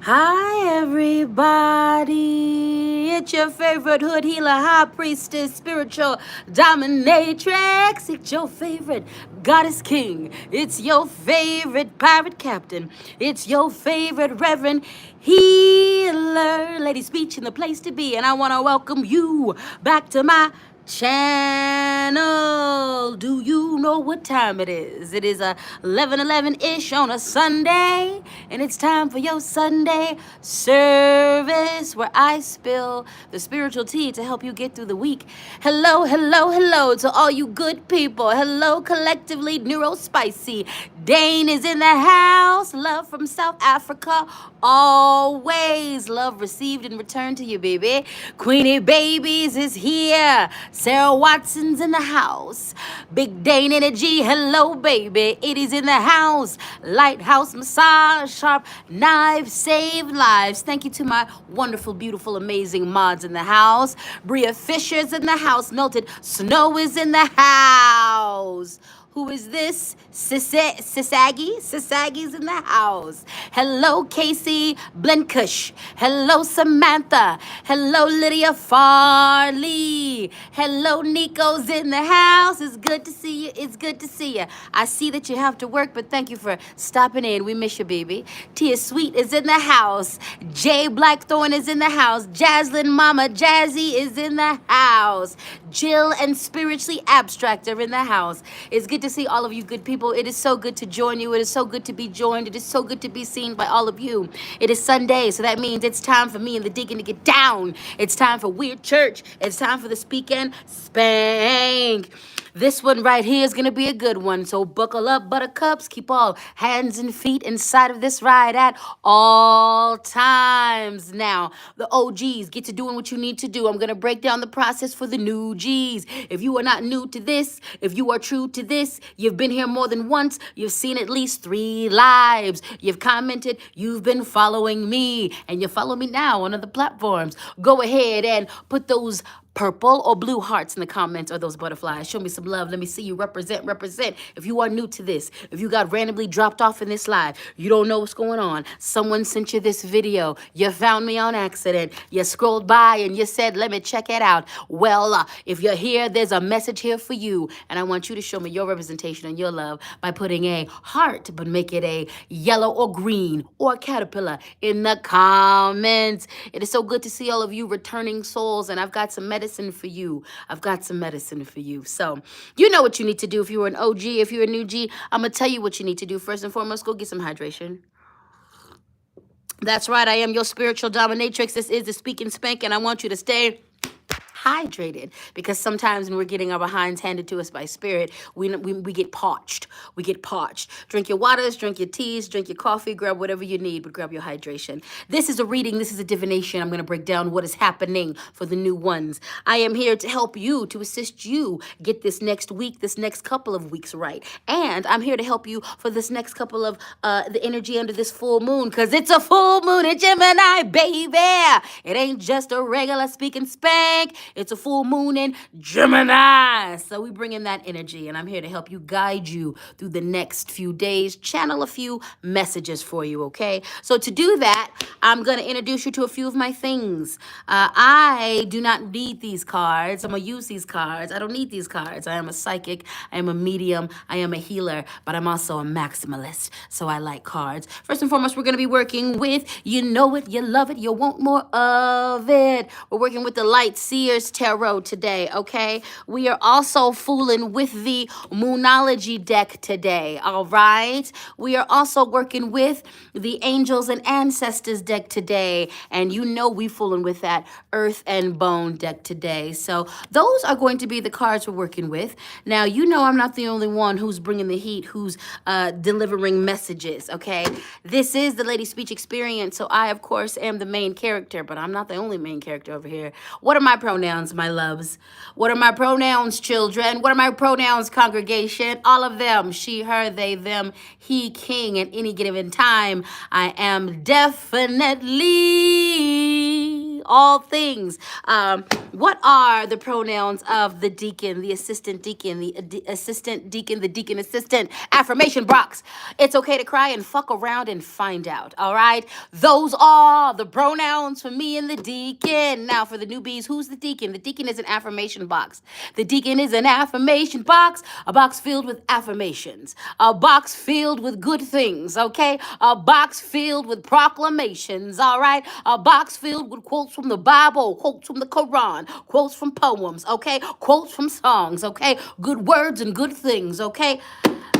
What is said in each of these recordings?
Hi, everybody. It's your favorite hood healer, high priestess, spiritual dominatrix. It's your favorite goddess king. It's your favorite pirate captain. It's your favorite reverend healer. Lady Speech in the place to be. And I want to welcome you back to my channel. Do you know what time it is? It is 11:11-ish on a Sunday, and it's time for your Sunday service where I spill the spiritual tea to help you get through the week. Hello, hello, hello to all you good people. Hello, collectively neurospicy. Dane is in the house. Love from South Africa. Always love received and returned to you, baby. Queenie Babies is here. Sarah Watson's in the house. Big Dane Energy, hello, baby. It is in the house. Lighthouse Massage, Sharp Knives, Save Lives. Thank you to my wonderful, beautiful, amazing mods in the house. Bria Fisher's in the house. Melted Snow is in the house. Who is this? Sisagi? Sisagi's in the house. Hello, Casey Blenkush. Hello, Samantha. Hello, Lydia Farley. Hello, Nico's in the house. It's good to see you. It's good to see you. I see that you have to work, but thank you for stopping in. We miss you, baby. Tia Sweet is in the house. Jay Blackthorn is in the house. Jaslyn Mama Jazzy is in the house. Jill and Spiritually Abstract are in the house. It's good to see all of you good people. It is so good to join you. It is so good to be joined. It is so good to be seen by all of you. It is Sunday, so that means it's time for me and the Deacon to get down. It's time for Weird Church. It's time for the Speak and Spank. This one right here is going to be a good one. So buckle up, buttercups. Keep all hands and feet inside of this ride at all times. Now, the OGs, get to doing what you need to do. I'm going to break down the process for the new G's. If you are not new to this, if you are true to this, you've been here more than once, you've seen at least 3 lives, you've commented, you've been following me, and you follow me now on other platforms. Go ahead and put those purple or blue hearts in the comments or those butterflies. Show me some love. Let me see you represent. If you are new to this, if you got randomly dropped off in this live, you don't know what's going on. Someone sent you this video. You found me on accident. You scrolled by and you said, let me check it out. Well, if you're here, there's a message here for you. And I want you to show me your representation and your love by putting a heart, but make it a yellow or green or a caterpillar in the comments. It is so good to see all of you returning souls. And I've got some medicine for you. I've got some medicine for you. So you know what you need to do. If you're an OG, if you're a new G, I'm going to tell you what you need to do. First and foremost, go get some hydration. That's right. I am your spiritual dominatrix. This is the Speak and Spank, and I want you to stay hydrated, because sometimes when we're getting our behinds handed to us by spirit, we get parched. We get parched. Drink your waters, drink your teas, drink your coffee, grab whatever you need, but grab your hydration. This is a reading. This is a divination. I'm going to break down what is happening for the new ones. I am here to help you, to assist you get this next week, this next couple of weeks right. And I'm here to help you for this next couple of the energy under this full moon, because it's a full moon in Gemini, baby. It ain't just a regular Speak and Spank. It's a full moon in Gemini. So we bring in that energy, and I'm here to help you, guide you through the next few days, channel a few messages for you, okay? So to do that, I'm going to introduce you to a few of my things. I do not need these cards. I'm going to use these cards. I don't need these cards. I am a psychic. I am a medium. I am a healer, but I'm also a maximalist, so I like cards. First and foremost, we're going to be working with You Know It, You Love It, You Want More of It. We're working with the Light Seer's Tarot today, okay? We are also fooling with the Moonology deck today, all right? We are also working with the Angels and Ancestors deck today, and you know we fooling with that Earth and Bone deck today. So those are going to be the cards we're working with. Now, you know I'm not the only one who's bringing the heat, who's delivering messages, okay? This is the Lady Speech experience, so I, of course, am the main character, but I'm not the only main character over here. What are my pronouns, my loves? What are my pronouns, children? What are my pronouns, congregation? All of them. She, her, they, them, he, king. At any given time, I am definitely all things. What are the pronouns of the deacon, the assistant deacon, the assistant deacon, the deacon assistant? Affirmation box. It's okay to cry and fuck around and find out. All right. Those are the pronouns for me and the deacon. Now, for the newbies, who's the deacon? The deacon is an affirmation box. The deacon is an affirmation box, a box filled with affirmations, a box filled with good things, okay? A box filled with proclamations, all right? A box filled with quotes from the Bible, quotes from the Quran, quotes from poems, okay? Quotes from songs, okay? Good words and good things, okay?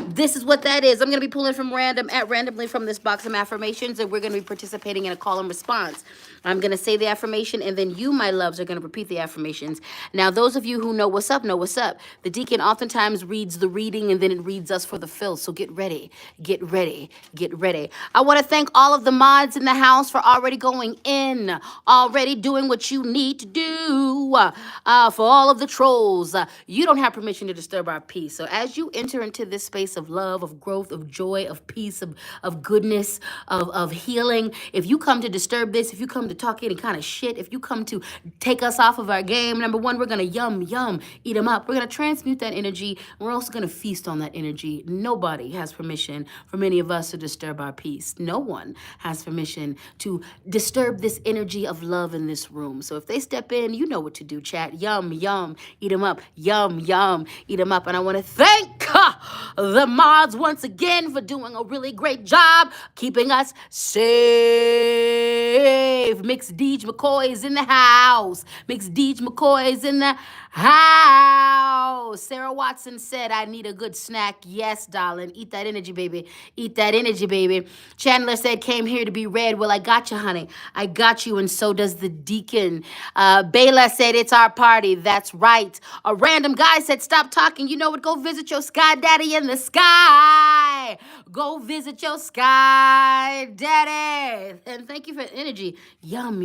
This is what that is. I'm going to be pulling from randomly from this box of affirmations, and we're going to be participating in a call and response. I'm going to say the affirmation, and then you, my loves, are going to repeat the affirmations. Now, those of you who know what's up, know what's up. The deacon oftentimes reads the reading, and then it reads us for the fill. So get ready, get ready, get ready. I want to thank all of the mods in the house for already going in, already doing what you need to do. For all of the trolls, you don't have permission to disturb our peace. So as you enter into this space of love, of growth, of joy, of peace, of goodness, of healing, if you come to disturb this, if you come to talk any kind of shit, if you come to take us off of our game, number one, we're going to yum, eat them up. We're going to transmute that energy. We're also going to feast on that energy. Nobody has permission for many of us to disturb our peace. No one has permission to disturb this energy of love in this room. So if they step in, you know what to do, chat. Yum, eat them up. Yum, eat them up. And I want to thank the mods once again for doing a really great job keeping us safe. Mixed Deej McCoy is in the house. Mixed Deej McCoy is in the house. Sarah Watson said, I need a good snack. Yes, darling. Eat that energy, baby. Eat that energy, baby. Chandler said, came here to be read. Well, I got you, honey. I got you, and so does the deacon. Bayla said, it's our party. That's right. A random guy said, stop talking. You know what? Go visit your sky daddy in the sky. Go visit your sky daddy. And thank you for the energy. Yum,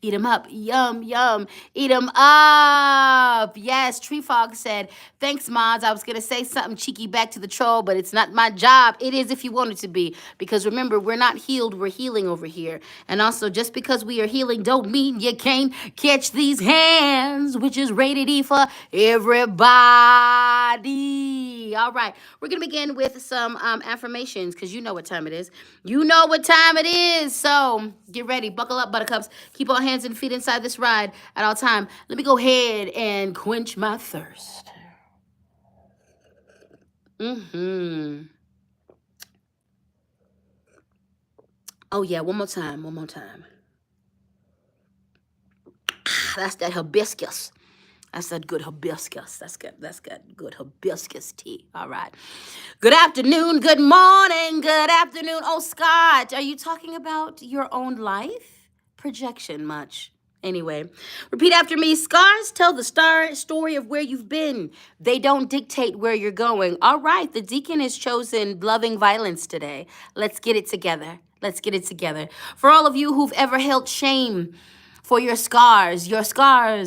eat them up. Yum, eat them up. Yes, Tree Fog said, thanks, mods. I was going to say something cheeky back to the troll, but it's not my job. It is if you want it to be. Because remember, we're not healed. We're healing over here. And also, just because we are healing don't mean you can't catch these hands, which is rated E for everybody. All right. We're going to begin with some affirmations because you know what time it is. You know what time it is. So get ready. Buckle up, buttercups. Keep all hands and feet inside this ride at all time. Let me go ahead and quench my thirst. Oh, yeah. One more time. That's that hibiscus. That's that good hibiscus. That's good hibiscus tea. All right. Good afternoon. Good morning. Good afternoon. Oh, Scott, are you talking about your own life? Projection much. Anyway, repeat after me. Scars tell the story of where you've been. They don't dictate where you're going. All right. The deacon has chosen loving violence today. Let's get it together. For all of you who've ever held shame for your scars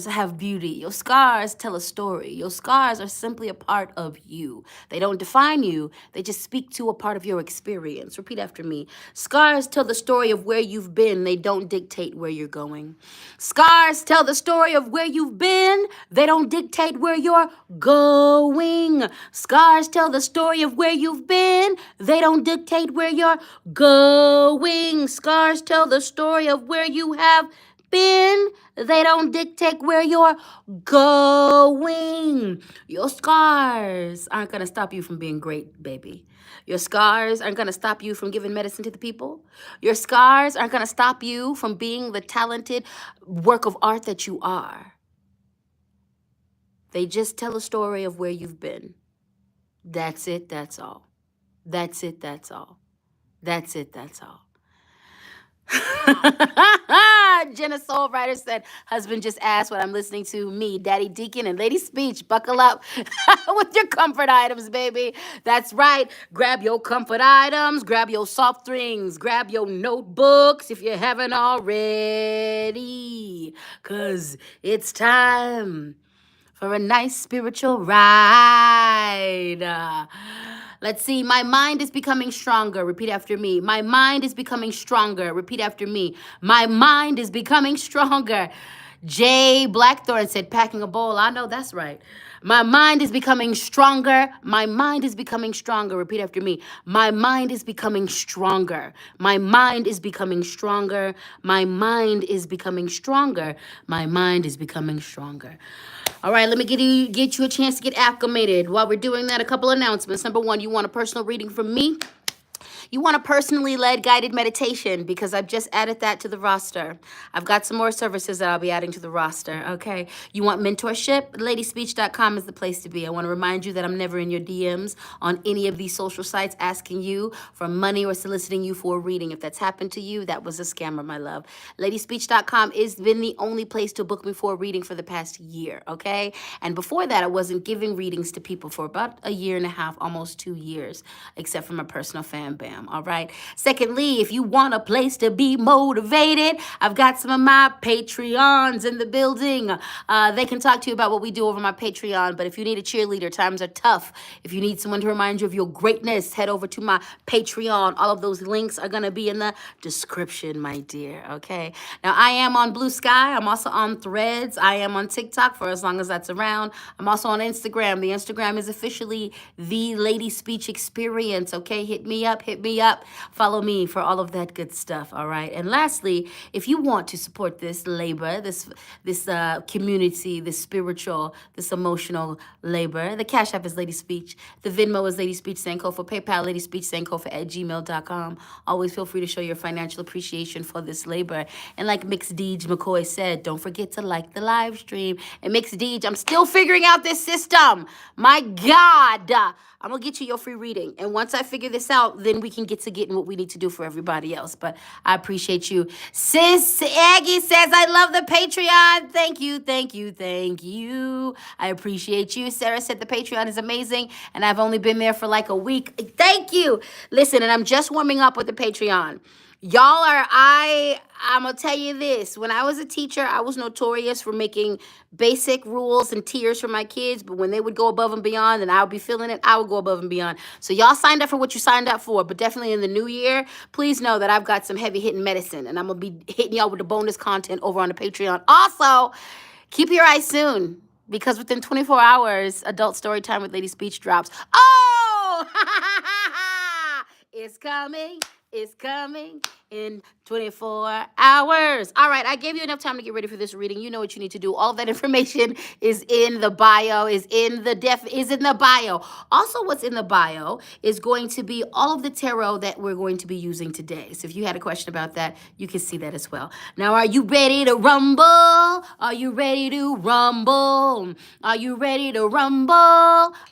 have beauty. Your scars tell a story. Your scars are simply a part of you. They don't define you. They just speak to a part of your experience. Repeat after me. Scars tell the story of where you've been. They don't dictate where you're going. Scars tell the story of where you've been. They don't dictate where you're going. Scars tell the story of where you've been. They don't dictate where you're going. Scars tell the story of where you have been. They don't dictate where you're going. Your scars aren't going to stop you from being great, baby. Your scars aren't going to stop you from giving medicine to the people. Your scars aren't going to stop you from being the talented work of art that you are. They just tell a story of where you've been. That's it, that's all. That's it, that's all. That's it, that's all. Jenna Soul Writer said, husband just asked what I'm listening to. Me, Daddy Deacon, and Lady Speech. Buckle up with your comfort items, baby. That's right. Grab your comfort items. Grab your soft drinks. Grab your notebooks if you haven't already. Because it's time for a nice spiritual ride. Let's see. My mind is becoming stronger. Repeat after me. My mind is becoming stronger. Repeat after me. My mind is becoming stronger. Jay Blackthorn said, packing a bowl. I know that's right. My mind is becoming stronger. My mind is becoming stronger. Repeat after me. My mind is becoming stronger. My mind is becoming stronger. My mind is becoming stronger. My mind is becoming stronger. All right, let me get you a chance to get acclimated. While we're doing that, a couple announcements. Number one, you want a personal reading from me? You want a personally led guided meditation because I've just added that to the roster. I've got some more services that I'll be adding to the roster, okay? You want mentorship? ladyspeech.com is the place to be. I want to remind you that I'm never in your DMs on any of these social sites asking you for money or soliciting you for a reading. If that's happened to you, that was a scammer, my love. ladyspeech.com has been the only place to book me for a reading for the past year, okay? And before that, I wasn't giving readings to people for about a year and a half, almost 2 years, except for my personal fan bam. All right. Secondly, if you want a place to be motivated, I've got some of my Patreons in the building. They can talk to you about what we do over my Patreon. But if you need a cheerleader, times are tough. If you need someone to remind you of your greatness, head over to my Patreon. All of those links are going to be in the description, my dear. Okay. Now, I am on Bluesky. I'm also on Threads. I am on TikTok for as long as that's around. I'm also on Instagram. The Instagram is officially the Lady Speech Experience. Okay. Hit me up. Follow me for all of that good stuff. All right. And lastly, if you want to support this labor, this community, this spiritual, this emotional labor, the Cash App is Lady Speech. The Venmo is Lady Speech Sankofa. PayPal, ladyspeechsankofa@gmail.com. Always feel free to show your financial appreciation for this labor. And like Mix Deej McCoy said, don't forget to like the live stream. And Mix Deej, I'm still figuring out this system. My God. I'm going to get you your free reading. And once I figure this out, then we can get to getting what we need to do for everybody else. But I appreciate you. Sis Aggie says, I love the Patreon. Thank you, thank you, thank you. I appreciate you. Sarah said the Patreon is amazing. And I've only been there for like a week. Thank you. Listen, and I'm just warming up with the Patreon. Y'all I'm going to tell you this. When I was a teacher, I was notorious for making basic rules and tiers for my kids. But when they would go above and beyond and I would be feeling it, I would go above and beyond. So y'all signed up for what you signed up for. But definitely in the new year, please know that I've got some heavy hitting medicine. And I'm going to be hitting y'all with the bonus content over on the Patreon. Also, keep your eyes soon. Because within 24 hours, Adult Storytime with Lady Speech drops. Oh! It's coming. It's coming in 24 hours. All right, I gave you enough time to get ready for this reading. You know what you need to do. All of that information is in the bio, is in the bio. Also, what's in the bio is going to be all of the tarot that we're going to be using today. So if you had a question about that, you can see that as well. Now, are you ready to rumble? Are you ready to rumble? Are you ready to rumble?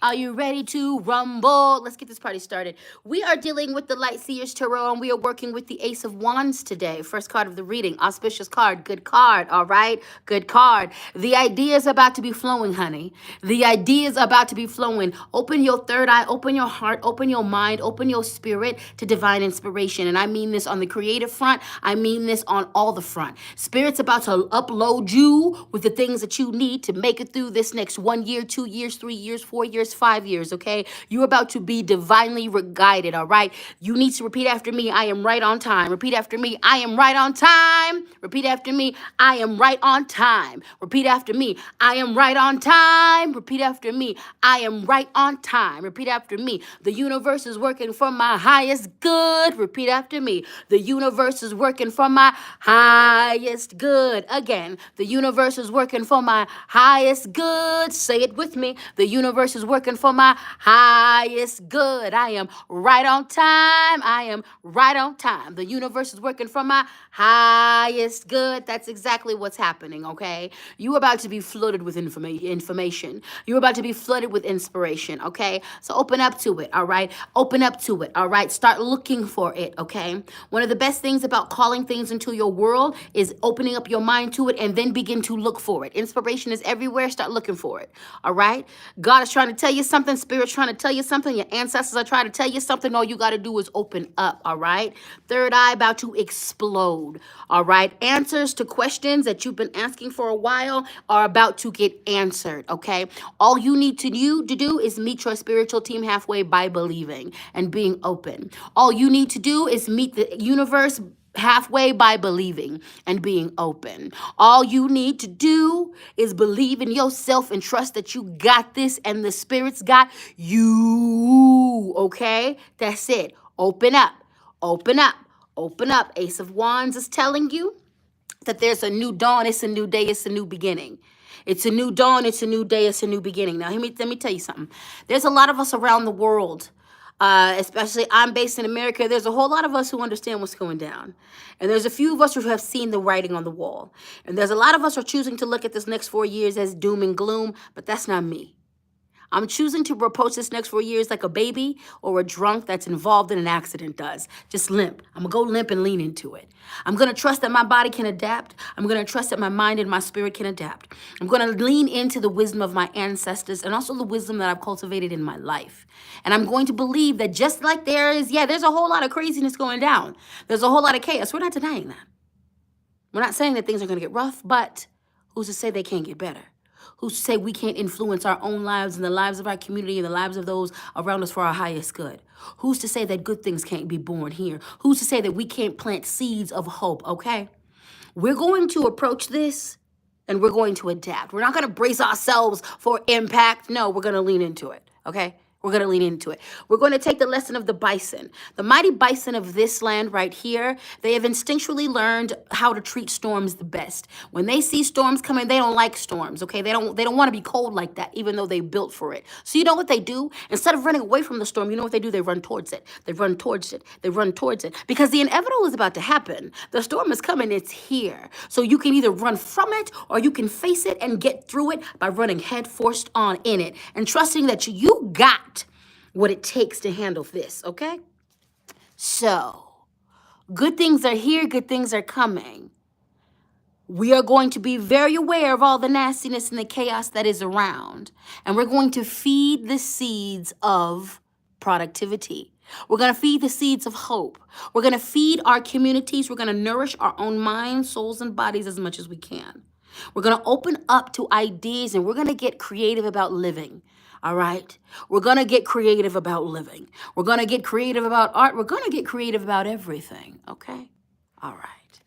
Are you ready to rumble? Let's get this party started. We are dealing with the Light Seers Tarot, and we are working with the Ace of Wands today. First card of the reading. Auspicious card. Good card. All right. Good card. The idea is about to be flowing, honey. The idea is about to be flowing. Open your third eye. Open your heart. Open your mind. Open your spirit to divine inspiration. And I mean this on the creative front. I mean this on all the front. Spirit's about to upload you with the things that you need to make it through this next 1 year, 2 years, 3 years, 4 years, 5 years, okay? You're about to be divinely guided, all right? You need to repeat after me. I am right on time. Repeat after me. I am right on time. Repeat after me. I am right on time. Repeat after me. I am right on time. Repeat after me. I am right on time. Repeat after me. The universe is working for my highest good. Repeat after me. The universe is working for my highest good. Again, the universe is working for my highest good. Say it with me. The universe is working for my highest good. I am right on time. I am right on time. The universe is working for my highest good. That's exactly what's happening, okay? You're about to be flooded with information. You're about to be flooded with inspiration, okay? So open up to it, all right? Open up to it, all right? Start looking for it, okay? One of the best things about calling things into your world is opening up your mind to it and then begin to look for it. Inspiration is everywhere. Start looking for it, all right? God is trying to tell you something. Spirit's trying to tell you something. Your ancestors are trying to tell you something. All you got to do is open up, all right? Third eye about to explode, all right? Answers to questions that you've been asking for a while are about to get answered, okay? All you need to do is meet your spiritual team halfway by believing and being open. All you need to do is meet the universe halfway by believing and being open. All you need to do is believe in yourself and trust that you got this and the spirits got you, okay? That's it. Open up, open up, open up. Ace of Wands is telling you that there's a new dawn, it's a new day, it's a new beginning. It's a new dawn, it's a new day, it's a new beginning. Now, let me tell you something. There's a lot of us around the world, especially I'm based in America. There's a whole lot of us who understand what's going down. And there's a few of us who have seen the writing on the wall. And there's a lot of us who are choosing to look at this next 4 years as doom and gloom, but that's not me. I'm choosing to approach this next 4 years like a baby or a drunk that's involved in an accident does. Just limp. I'm going to go limp and lean into it. I'm going to trust that my body can adapt. I'm going to trust that my mind and my spirit can adapt. I'm going to lean into the wisdom of my ancestors and also the wisdom that I've cultivated in my life. And I'm going to believe that just like there's a whole lot of craziness going down. There's a whole lot of chaos. We're not denying that. We're not saying that things are going to get rough, but who's to say they can't get better? Who's to say we can't influence our own lives and the lives of our community and the lives of those around us for our highest good? Who's to say that good things can't be born here? Who's to say that we can't plant seeds of hope, okay? We're going to approach this and we're going to adapt. We're not going to brace ourselves for impact. No, we're going to lean into it, okay? We're going to lean into it. We're going to take the lesson of the bison. The mighty bison of this land right here, they have instinctually learned how to treat storms the best. When they see storms coming, they don't like storms, okay? They don't want to be cold like that, even though they built for it. So you know what they do? Instead of running away from the storm, you know what they do? They run towards it. They run towards it. They run towards it. Because the inevitable is about to happen. The storm is coming. It's here. So you can either run from it or you can face it and get through it by running head first on in it and trusting that you got what it takes to handle this, okay? So, good things are here, good things are coming. We are going to be very aware of all the nastiness and the chaos that is around. And we're going to feed the seeds of productivity. We're going to feed the seeds of hope. We're going to feed our communities. We're going to nourish our own minds, souls, and bodies as much as we can. We're going to open up to ideas and we're going to get creative about living. All right? We're going to get creative about living. We're going to get creative about art. We're going to get creative about everything. Okay? All right.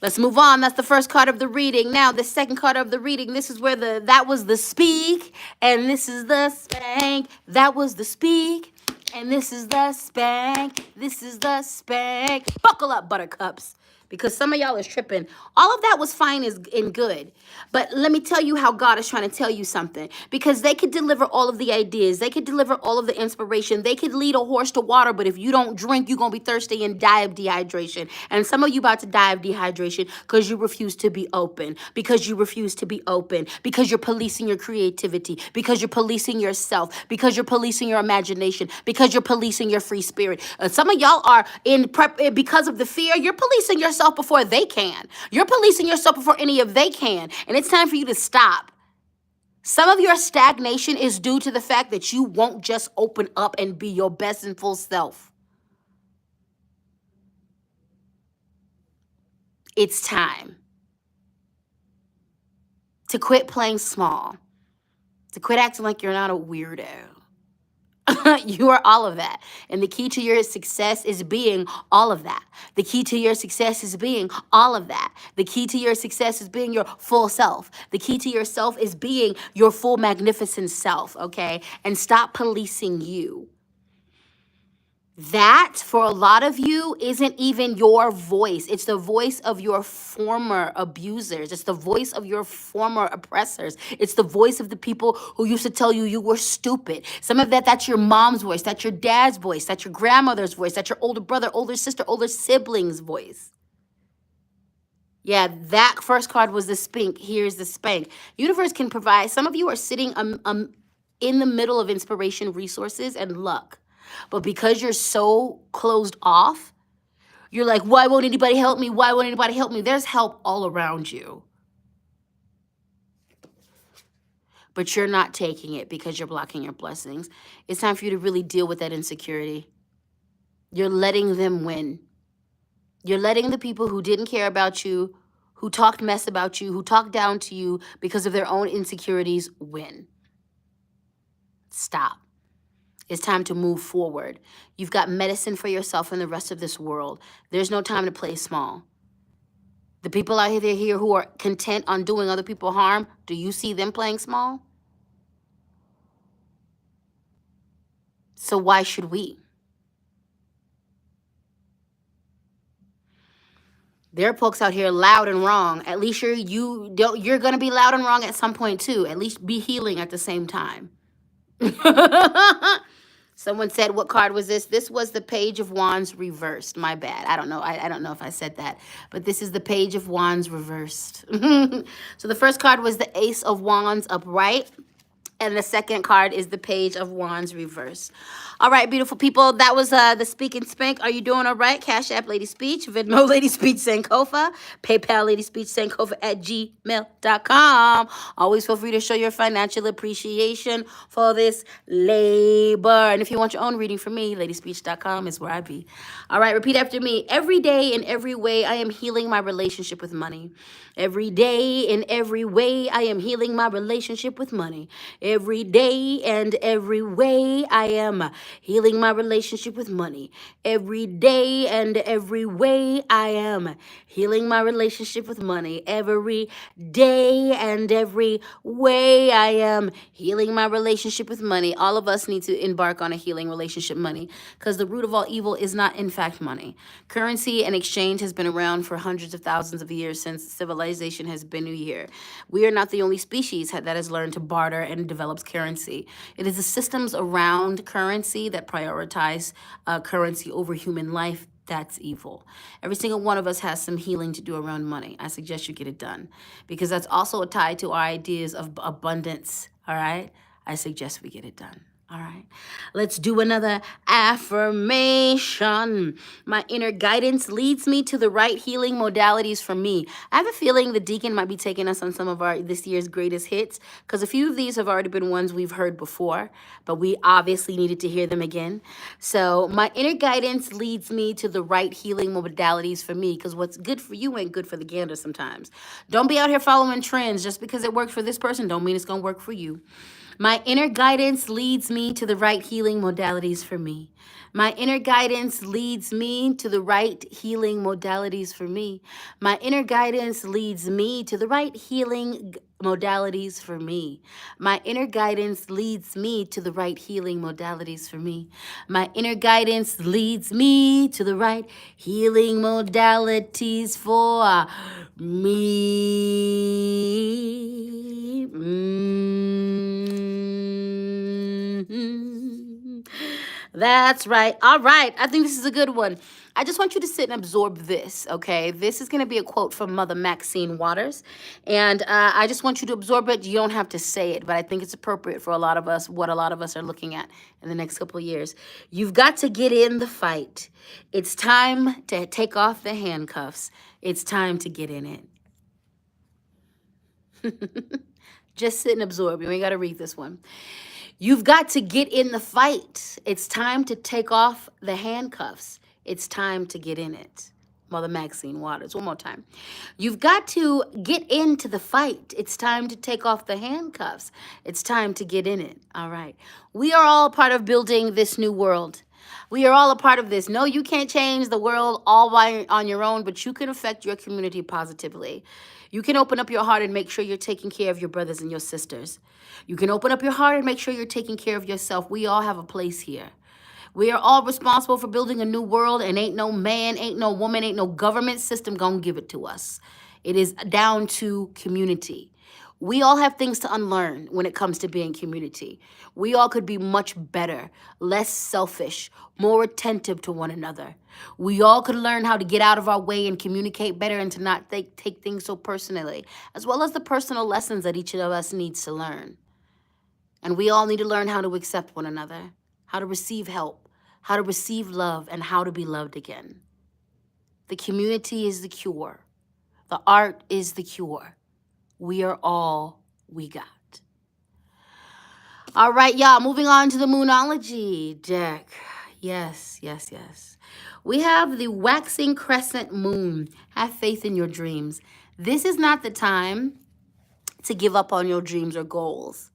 Let's move on. That's the first card of the reading. Now, the second card of the reading, this is where that was the speak, and this is the spank. That was the speak, and this is the spank. This is the spank. Buckle up, buttercups, because some of y'all is tripping. All of that was fine and good. But let me tell you how God is trying to tell you something. Because they could deliver all of the ideas. They could deliver all of the inspiration. They could lead a horse to water. But if you don't drink, you're going to be thirsty and die of dehydration. And some of you about to die of dehydration because you refuse to be open. Because you refuse to be open. Because you're policing your creativity. Because you're policing yourself. Because you're policing your imagination. Because you're policing your free spirit. Some of y'all are in prep because of the fear. You're policing yourself before they can. You're policing yourself before any of they can. And it's time for you to stop. Some of your stagnation is due to the fact that you won't just open up and be your best and full self. It's time to quit playing small, to quit acting like you're not a weirdo. You are all of that. And the key to your success is being all of that. The key to your success is being all of that. The key to your success is being your full self. The key to yourself is being your full magnificent self, okay? And stop policing you. That, for a lot of you, isn't even your voice. It's the voice of your former abusers. It's the voice of your former oppressors. It's the voice of the people who used to tell you you were stupid. Some of that's your mom's voice. That's your dad's voice. That's your grandmother's voice. That's your older brother, older sister, older sibling's voice. Yeah, that first card was the spink. Here's the spank. Universe can provide. Some of you are sitting in the middle of inspiration, resources, and luck. But because you're so closed off, you're like, why won't anybody help me? Why won't anybody help me? There's help all around you. But you're not taking it because you're blocking your blessings. It's time for you to really deal with that insecurity. You're letting them win. You're letting the people who didn't care about you, who talked mess about you, who talked down to you because of their own insecurities win. Stop. It's time to move forward. You've got medicine for yourself and the rest of this world. There's no time to play small. The people out here who are content on doing other people harm, do you see them playing small? So why should we? There are folks out here loud and wrong. At least you're gonna be loud and wrong at some point too. At least be healing at the same time. Someone said, what card was this? This was the Page of Wands reversed. My bad. I don't know. I don't know if I said that. But this is the Page of Wands reversed. So the first card was the Ace of Wands upright. And the second card is the Page of Wands reverse. All right, beautiful people. That was the Speak and Spank. Are you doing all right? Cash App Lady Speech, Venmo Lady Speech Sankofa, PayPal Lady Speech Sankofa at gmail.com. Always feel free to show your financial appreciation for this labor. And if you want your own reading from me, ladyspeech.com is where I be. All right, repeat after me. Every day in every way, I am healing my relationship with money. Every day in every way, I am healing my relationship with money. Every day and every way, I am healing my relationship with money. Every day and every way, I am healing my relationship with money. Every day and every way, I am healing my relationship with money. All of us need to embark on a healing relationship money, because the root of all evil is not, in fact, money. Currency and exchange has been around for hundreds of thousands of years, since civilization has been here. We are not the only species that has learned to barter and develops currency. It is the systems around currency that prioritize currency over human life. That's evil. Every single one of us has some healing to do around money. I suggest you get it done, because that's also tied to our ideas of abundance. All right? I suggest we get it done. All right, let's do another affirmation. My inner guidance leads me to the right healing modalities for me. I have a feeling the deacon might be taking us on some of this year's greatest hits, because a few of these have already been ones we've heard before, but we obviously needed to hear them again. So my inner guidance leads me to the right healing modalities for me, because what's good for you ain't good for the gander sometimes. Don't be out here following trends. Just because it worked for this person don't mean it's going to work for you. My inner guidance leads me to the right healing modalities for me. My inner guidance leads me to the right healing modalities for me. My inner guidance leads me to the right healing modalities for me. My inner guidance leads me to the right healing modalities for me. My inner guidance leads me to the right healing modalities for me. That's right. All right. I think this is a good one. I just want you to sit and absorb this, okay? This is going to be a quote from Mother Maxine Waters. And I just want you to absorb it. You don't have to say it, but I think it's appropriate for a lot of us, what a lot of us are looking at in the next couple of years. You've got to get in the fight. It's time to take off the handcuffs. It's time to get in it. Just sit and absorb. You ain't got to read this one. You've got to get in the fight. It's time to take off the handcuffs. It's time to get in it. Mother Maxine Waters. One more time. You've got to get into the fight. It's time to take off the handcuffs. It's time to get in it. All right. We are all part of building this new world. We are all a part of this. No, you can't change the world all on your own, but you can affect your community positively. You can open up your heart and make sure you're taking care of your brothers and your sisters. You can open up your heart and make sure you're taking care of yourself. We all have a place here. We are all responsible for building a new world, and ain't no man, ain't no woman, ain't no government system gonna give it to us. It is down to community. We all have things to unlearn when it comes to being community. We all could be much better, less selfish, more attentive to one another. We all could learn how to get out of our way and communicate better, and to not take things so personally, as well as the personal lessons that each of us needs to learn. And we all need to learn how to accept one another, how to receive help, how to receive love, and how to be loved again. The community is the cure. The art is the cure. We are all we got. All right, y'all, moving on to the Moonology deck. Yes, yes, yes. We have the waxing crescent moon. Have faith in your dreams. This is not the time to give up on your dreams or goals.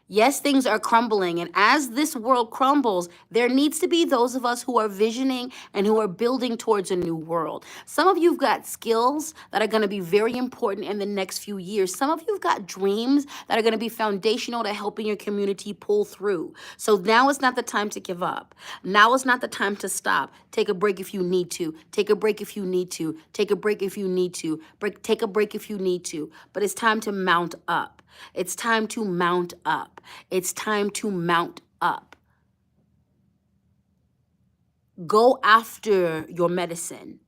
Yes, things are crumbling. And as this world crumbles, there needs to be those of us who are visioning and who are building towards a new world. Some of you've got skills that are going to be very important in the next few years. Some of you've got dreams that are going to be foundational to helping your community pull through. So now is not the time to give up. Now is not the time to stop. Take a break if you need to. Take a break if you need to. Take a break if you need to. Take a break if you need to. But it's time to mount up. It's time to mount up. It's time to mount up. Go after your medicine.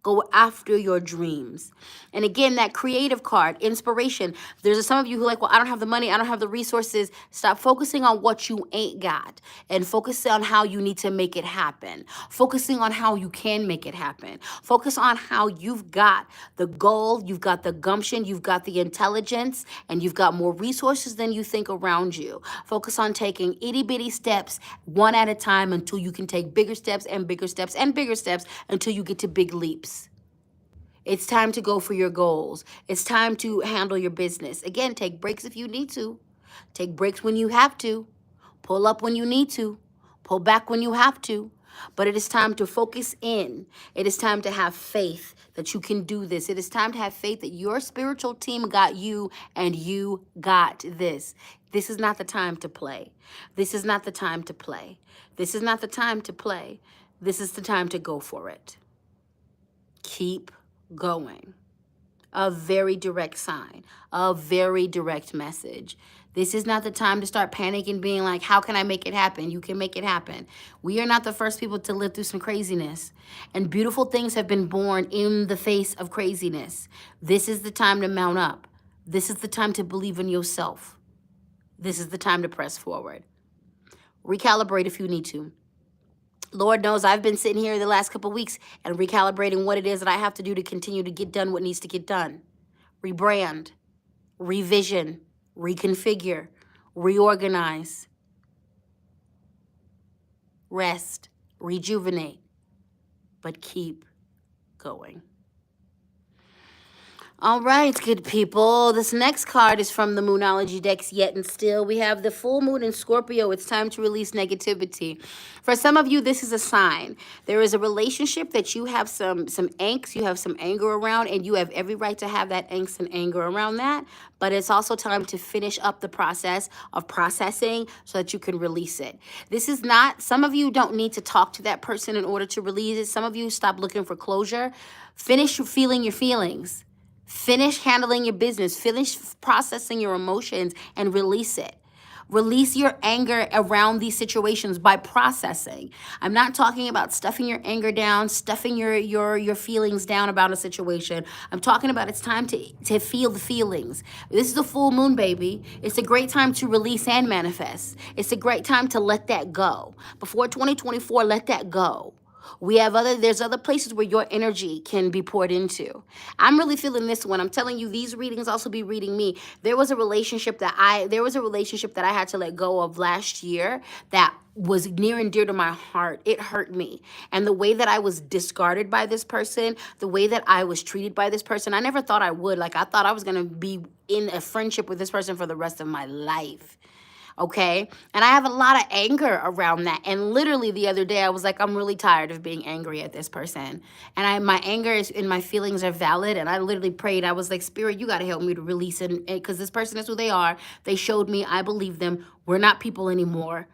Go after your dreams. And again, that creative card, inspiration. There's some of you who are like, well, I don't have the money. I don't have the resources. Stop focusing on what you ain't got and focus on how you need to make it happen. Focusing on how you can make it happen. Focus on how you've got the goal, you've got the gumption, you've got the intelligence, and you've got more resources than you think around you. Focus on taking itty bitty steps one at a time until you can take bigger steps and bigger steps and bigger steps until you get to big leaps. It's time to go for your goals. It's time to handle your business. Again, take breaks if you need to. Take breaks when you have to. Pull up when you need to. Pull back when you have to. But it is time to focus in. It is time to have faith that you can do this. It is time to have faith that your spiritual team got you and you got this. This is not the time to play. This is not the time to play. This is not the time to play. This is the time to go for it. Keep going. A very direct sign, a very direct message. This is not the time to start panicking, being like, how can I make it happen? You can make it happen. We are not the first people to live through some craziness. And beautiful things have been born in the face of craziness. This is the time to mount up. This is the time to believe in yourself. This is the time to press forward. Recalibrate if you need to. Lord knows I've been sitting here the last couple of weeks and recalibrating what it is that I have to do to continue to get done what needs to get done. Rebrand, revision, reconfigure, reorganize, rest, rejuvenate, but keep going. All right, good people. This next card is from the Moonology decks yet and still. We have the full moon in Scorpio. It's time to release negativity. For some of you, this is a sign. There is a relationship that you have some angst, you have some anger around, and you have every right to have that angst and anger around that. But it's also time to finish up the process of processing so that you can release it. This is not, some of you don't need to talk to that person in order to release it. Some of you stop looking for closure. Finish feeling your feelings. Finish handling your business. Finish processing your emotions and release it. Release your anger around these situations by processing. I'm not talking about stuffing your anger down, stuffing your feelings down about a situation. I'm talking about it's time to feel the feelings. This is a full moon, baby. It's a great time to release and manifest. It's a great time to let that go. Before 2024, let that go. There's other places where your energy can be poured into. I'm really feeling this one. I'm telling you, these readings also be reading me. There was a relationship that I had to let go of last year that was near and dear to my heart. It hurt me. And the way that I was discarded by this person, the way that I was treated by this person, I never thought I would. Like, I thought I was going to be in a friendship with this person for the rest of my life. Okay? And I have a lot of anger around that. And literally the other day, I was like, I'm really tired of being angry at this person. And my anger and my feelings are valid. And I literally prayed. I was like, Spirit, you got to help me to release it. Because this person is who they are. They showed me. I believe them. We're not people anymore.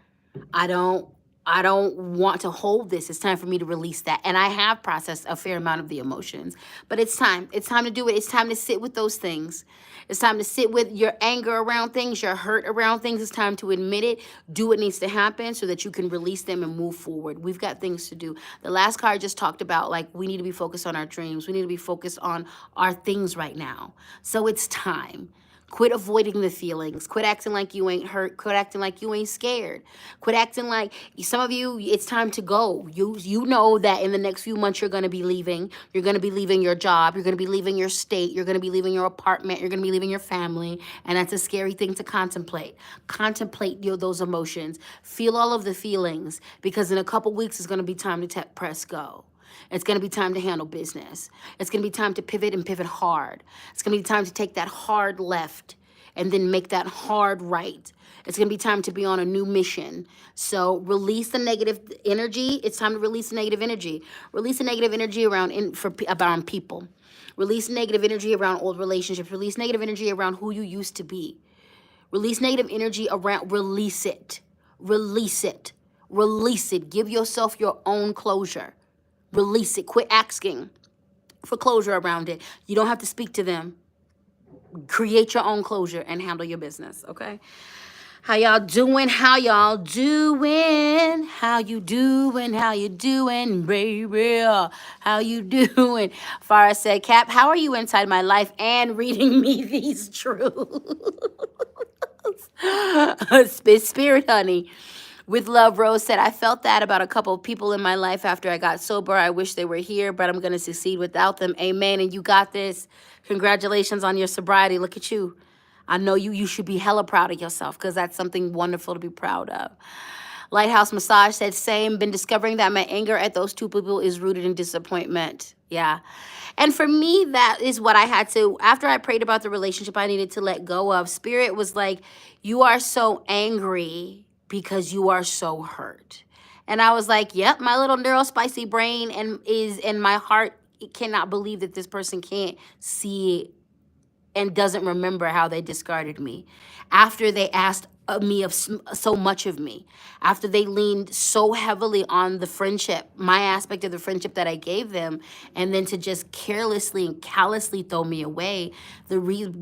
I don't want to hold this. It's time for me to release that. And I have processed a fair amount of the emotions. But it's time. It's time to do it. It's time to sit with those things. It's time to sit with your anger around things, your hurt around things. It's time to admit it, do what needs to happen so that you can release them and move forward. We've got things to do. The last card just talked about, like, we need to be focused on our dreams. We need to be focused on our things right now. So it's time. Quit avoiding the feelings. Quit acting like you ain't hurt. Quit acting like you ain't scared. Quit acting like some of you, it's time to go. You know that in the next few months you're going to be leaving. You're going to be leaving your job. You're going to be leaving your state. You're going to be leaving your apartment. You're going to be leaving your family. And that's a scary thing to contemplate. Contemplate those emotions. Feel all of the feelings, because in a couple weeks it's going to be time to press go. It's going to be time to handle business. It's going to be time to pivot and pivot hard. It's going to be time to take that hard left and then make that hard right. It's going to be time to be on a new mission. So release the negative energy. It's time to release the negative energy. Release the negative energy around people. Release negative energy around old relationships. Release negative energy around who you used to be. Release negative energy around, release it. Release it. Release it. Give yourself your own closure. Release it. Quit asking for closure around it. You don't have to speak to them. Create your own closure and handle your business, okay? How y'all doing? How y'all doing? How you doing? How you doing, baby? How you doing? Farah said, Cap, how are you inside my life and reading me these truths? Spirit, honey. With love, Rose said, I felt that about a couple of people in my life after I got sober. I wish they were here, but I'm going to succeed without them. Amen. And you got this. Congratulations on your sobriety. Look at you. I know you should be hella proud of yourself, because that's something wonderful to be proud of. Lighthouse Massage said, same. Been discovering that my anger at those two people is rooted in disappointment. Yeah. And for me, that is what I had to, after I prayed about the relationship I needed to let go of, Spirit was like, you are so angry because you are so hurt. And I was like, yep, my little neurospicy brain and my heart cannot believe that this person can't see and doesn't remember how they discarded me. After they asked me of so much of me, after they leaned so heavily on the friendship, my aspect of the friendship that I gave them, and then to just carelessly and callously throw me away, the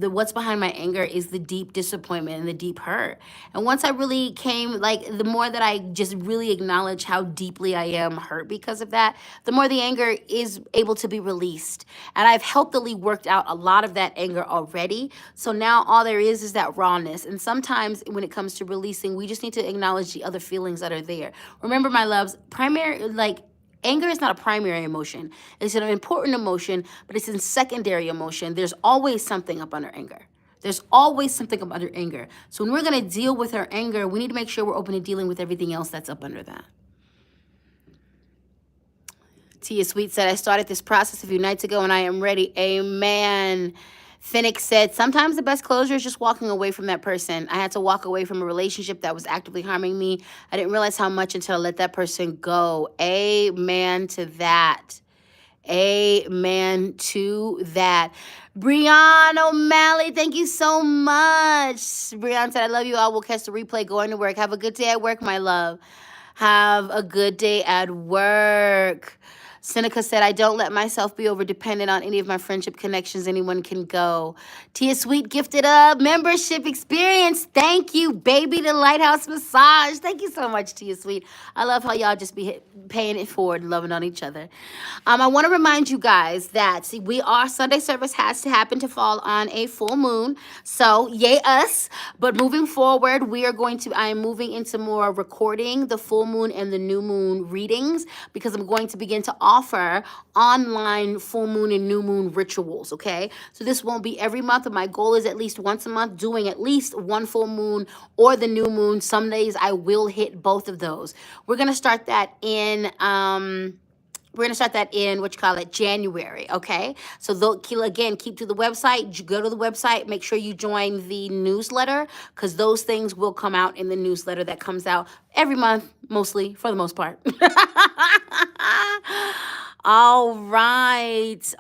what's behind my anger is the deep disappointment and the deep hurt. And once I really came, like, the more that I just really acknowledge how deeply I am hurt because of that, the more the anger is able to be released. And I've healthily worked out a lot of that anger already. So now all there is that rawness. And sometimes when it comes to releasing, we just need to acknowledge the other feelings that are there. Remember, my loves, anger is not a primary emotion. It's an important emotion, but it's a secondary emotion. There's always something up under anger. There's always something up under anger. So when we're going to deal with our anger, we need to make sure we're open to dealing with everything else that's up under that. Tia Sweet said, I started this process a few nights ago and I am ready. Amen. Phoenix said, sometimes the best closure is just walking away from that person. I had to walk away from a relationship that was actively harming me. I didn't realize how much until I let that person go. Amen to that. Amen to that. Breon O'Malley, thank you so much. Breon said, I love you all. We'll catch the replay going to work. Have a good day at work, my love. Have a good day at work. Seneca said, I don't let myself be over dependent on any of my friendship connections. Anyone can go. Tia Sweet gifted a membership experience. Thank you, baby, to Lighthouse Massage. Thank you so much, Tia Sweet. I love how y'all just be paying it forward and loving on each other. I want to remind you guys that our Sunday service has to happen to fall on a full moon. So yay us. But moving forward, I am moving into more recording the full moon and the new moon readings, because I'm going to begin to offer online full moon and new moon rituals, okay? So this won't be every month, but my goal is at least once a month doing at least one full moon or the new moon. Some days I will hit both of those. We're going to start that in January, okay? So again, keep to the website. Go to the website. Make sure you join the newsletter, because those things will come out in the newsletter that comes out every month, mostly, for the most part. All right.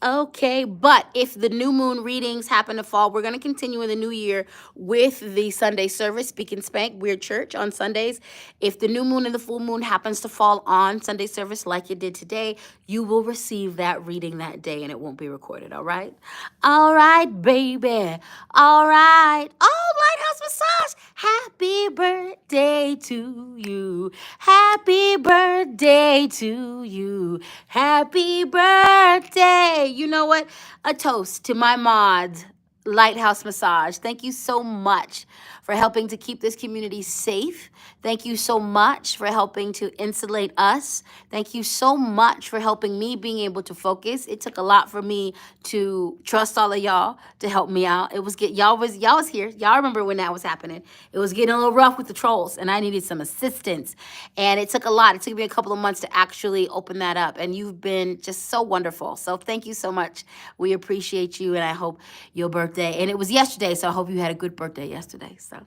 Okay, but if the new moon readings happen to fall, we're going to continue in the new year with the Sunday service, Speak and Spank, Weird Church on Sundays. If the new moon and the full moon happens to fall on Sunday service like it did today, you will receive that reading that day and it won't be recorded, all right? All right, baby. All right. Oh, Lighthouse Massage. Happy birthday to you. Happy birthday to you. Happy birthday. You know what? A toast to my mods. Lighthouse Massage, thank you so much for helping to keep this community safe. Thank you so much for helping to insulate us. Thank you so much for helping me being able to focus. It took a lot for me to trust all of y'all to help me out. It was y'all was here. Y'all remember when that was happening. It was getting a little rough with the trolls and I needed some assistance. And it took a lot. It took me a couple of months to actually open that up. And you've been just so wonderful. So thank you so much. We appreciate you and I hope your birthday, and it was yesterday, so I hope you had a good birthday yesterday. So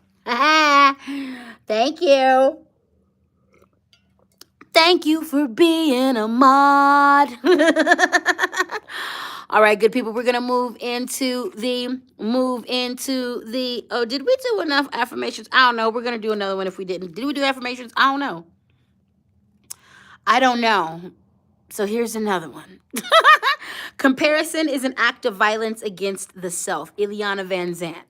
thank you. Thank you for being a mod. All right, good people, we're gonna move into the oh, did we do enough affirmations? I don't know. We're gonna do another one if we didn't. Did we do affirmations? I don't know. So here's another one. Comparison is an act of violence against the self. Ileana Van Zant.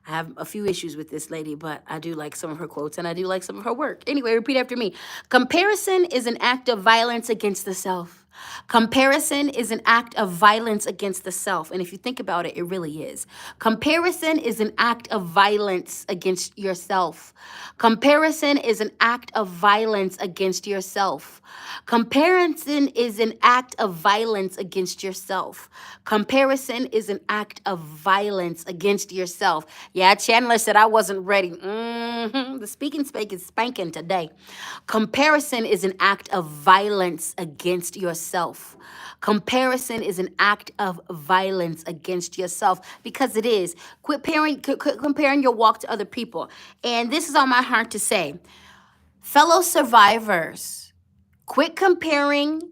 I have a few issues with this lady, but I do like some of her quotes and I do like some of her work. Anyway, repeat after me. Comparison is an act of violence against the self. Comparison is an act of violence against the self. And if you think about it, it really is. Comparison is an act of violence against yourself. Comparison is an act of violence against yourself. Comparison is an act of violence against yourself. Comparison is an act of violence against yourself. Yeah, Chandler said I wasn't ready. The speaking spank is spanking today. Comparison is an act of violence against yourself. Comparison is an act of violence against yourself because it is. Quit comparing your walk to other people. And this is on my heart to say, fellow survivors, quit comparing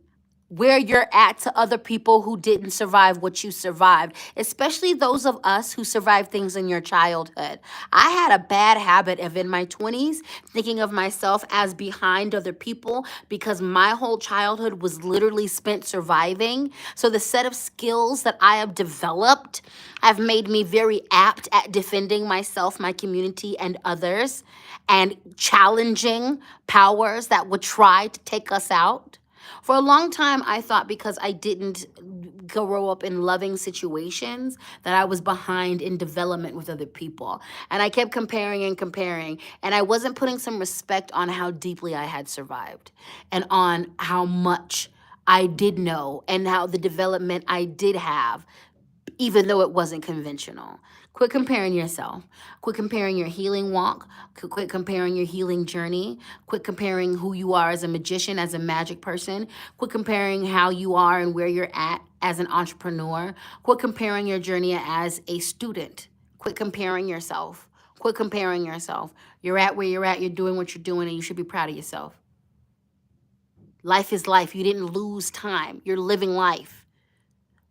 where you're at to other people who didn't survive what you survived, especially those of us who survived things in your childhood. I had a bad habit of in my 20s thinking of myself as behind other people because my whole childhood was literally spent surviving. So the set of skills that I have developed have made me very apt at defending myself, my community, and others, and challenging powers that would try to take us out. For a long time, I thought because I didn't grow up in loving situations that I was behind in development with other people. And I kept comparing and comparing. And I wasn't putting some respect on how deeply I had survived and on how much I did know and how the development I did have, even though it wasn't conventional. Quit comparing yourself. Quit comparing your healing walk. Quit comparing your healing journey. Quit comparing who you are as a magician, as a magic person. Quit comparing how you are and where you're at as an entrepreneur. Quit comparing your journey as a student. Quit comparing yourself. Quit comparing yourself. You're at where you're at. You're doing what you're doing, and you should be proud of yourself. Life is life. You didn't lose time. You're living life.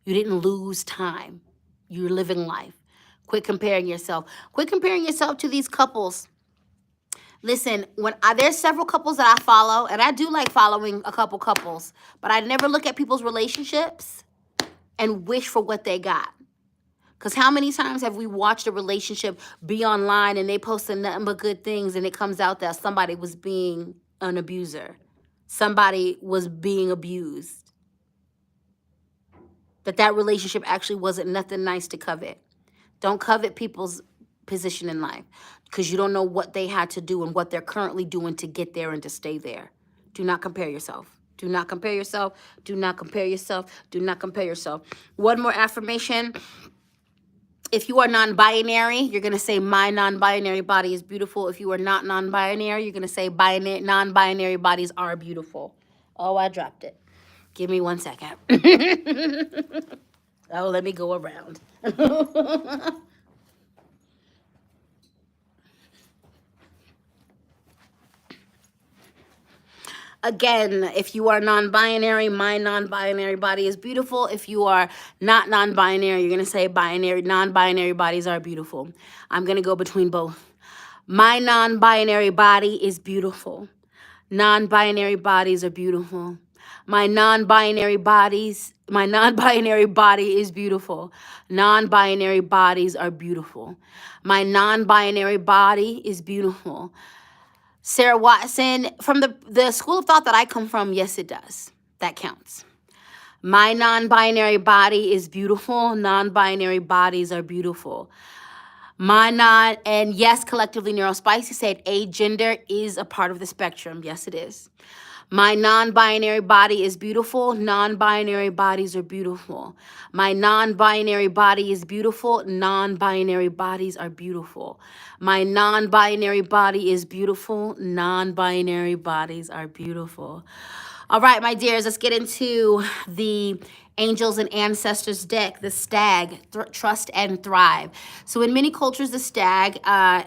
You didn't lose time. You're living life. Quit comparing yourself. Quit comparing yourself to these couples. Listen, there's several couples that I follow, and I do like following a couple couples, but I never look at people's relationships and wish for what they got. Because how many times have we watched a relationship be online and they posted nothing but good things and it comes out that somebody was being an abuser. Somebody was being abused. That relationship actually wasn't nothing nice to covet. Don't covet people's position in life because you don't know what they had to do and what they're currently doing to get there and to stay there. Do not compare yourself. Do not compare yourself. Do not compare yourself. Do not compare yourself. One more affirmation. If you are non-binary, you're going to say, my non-binary body is beautiful. If you are not non-binary, you're going to say, non-binary bodies are beautiful. Oh, I dropped it. Give me 1 second. Oh, let me go around. Again, if you are non-binary, my non-binary body is beautiful. If you are not non-binary, you're going to say non-binary bodies are beautiful. I'm going to go between both. My non-binary body is beautiful. Non-binary bodies are beautiful. My non-binary body is beautiful. Non-binary bodies are beautiful. My non-binary body is beautiful. Sarah Watson, from the school of thought that I come from, yes, it does. That counts. My non-binary body is beautiful. Non-binary bodies are beautiful. And yes, collectively, Neurospicy said agender is a part of the spectrum. Yes, it is. My non-binary body is beautiful. Non-binary bodies are beautiful. My non-binary body is beautiful. Non-binary bodies are beautiful. My non-binary body is beautiful. Non-binary bodies are beautiful. All right, my dears, let's get into the Angels and Ancestors deck, the stag, trust and thrive. So in many cultures, the stag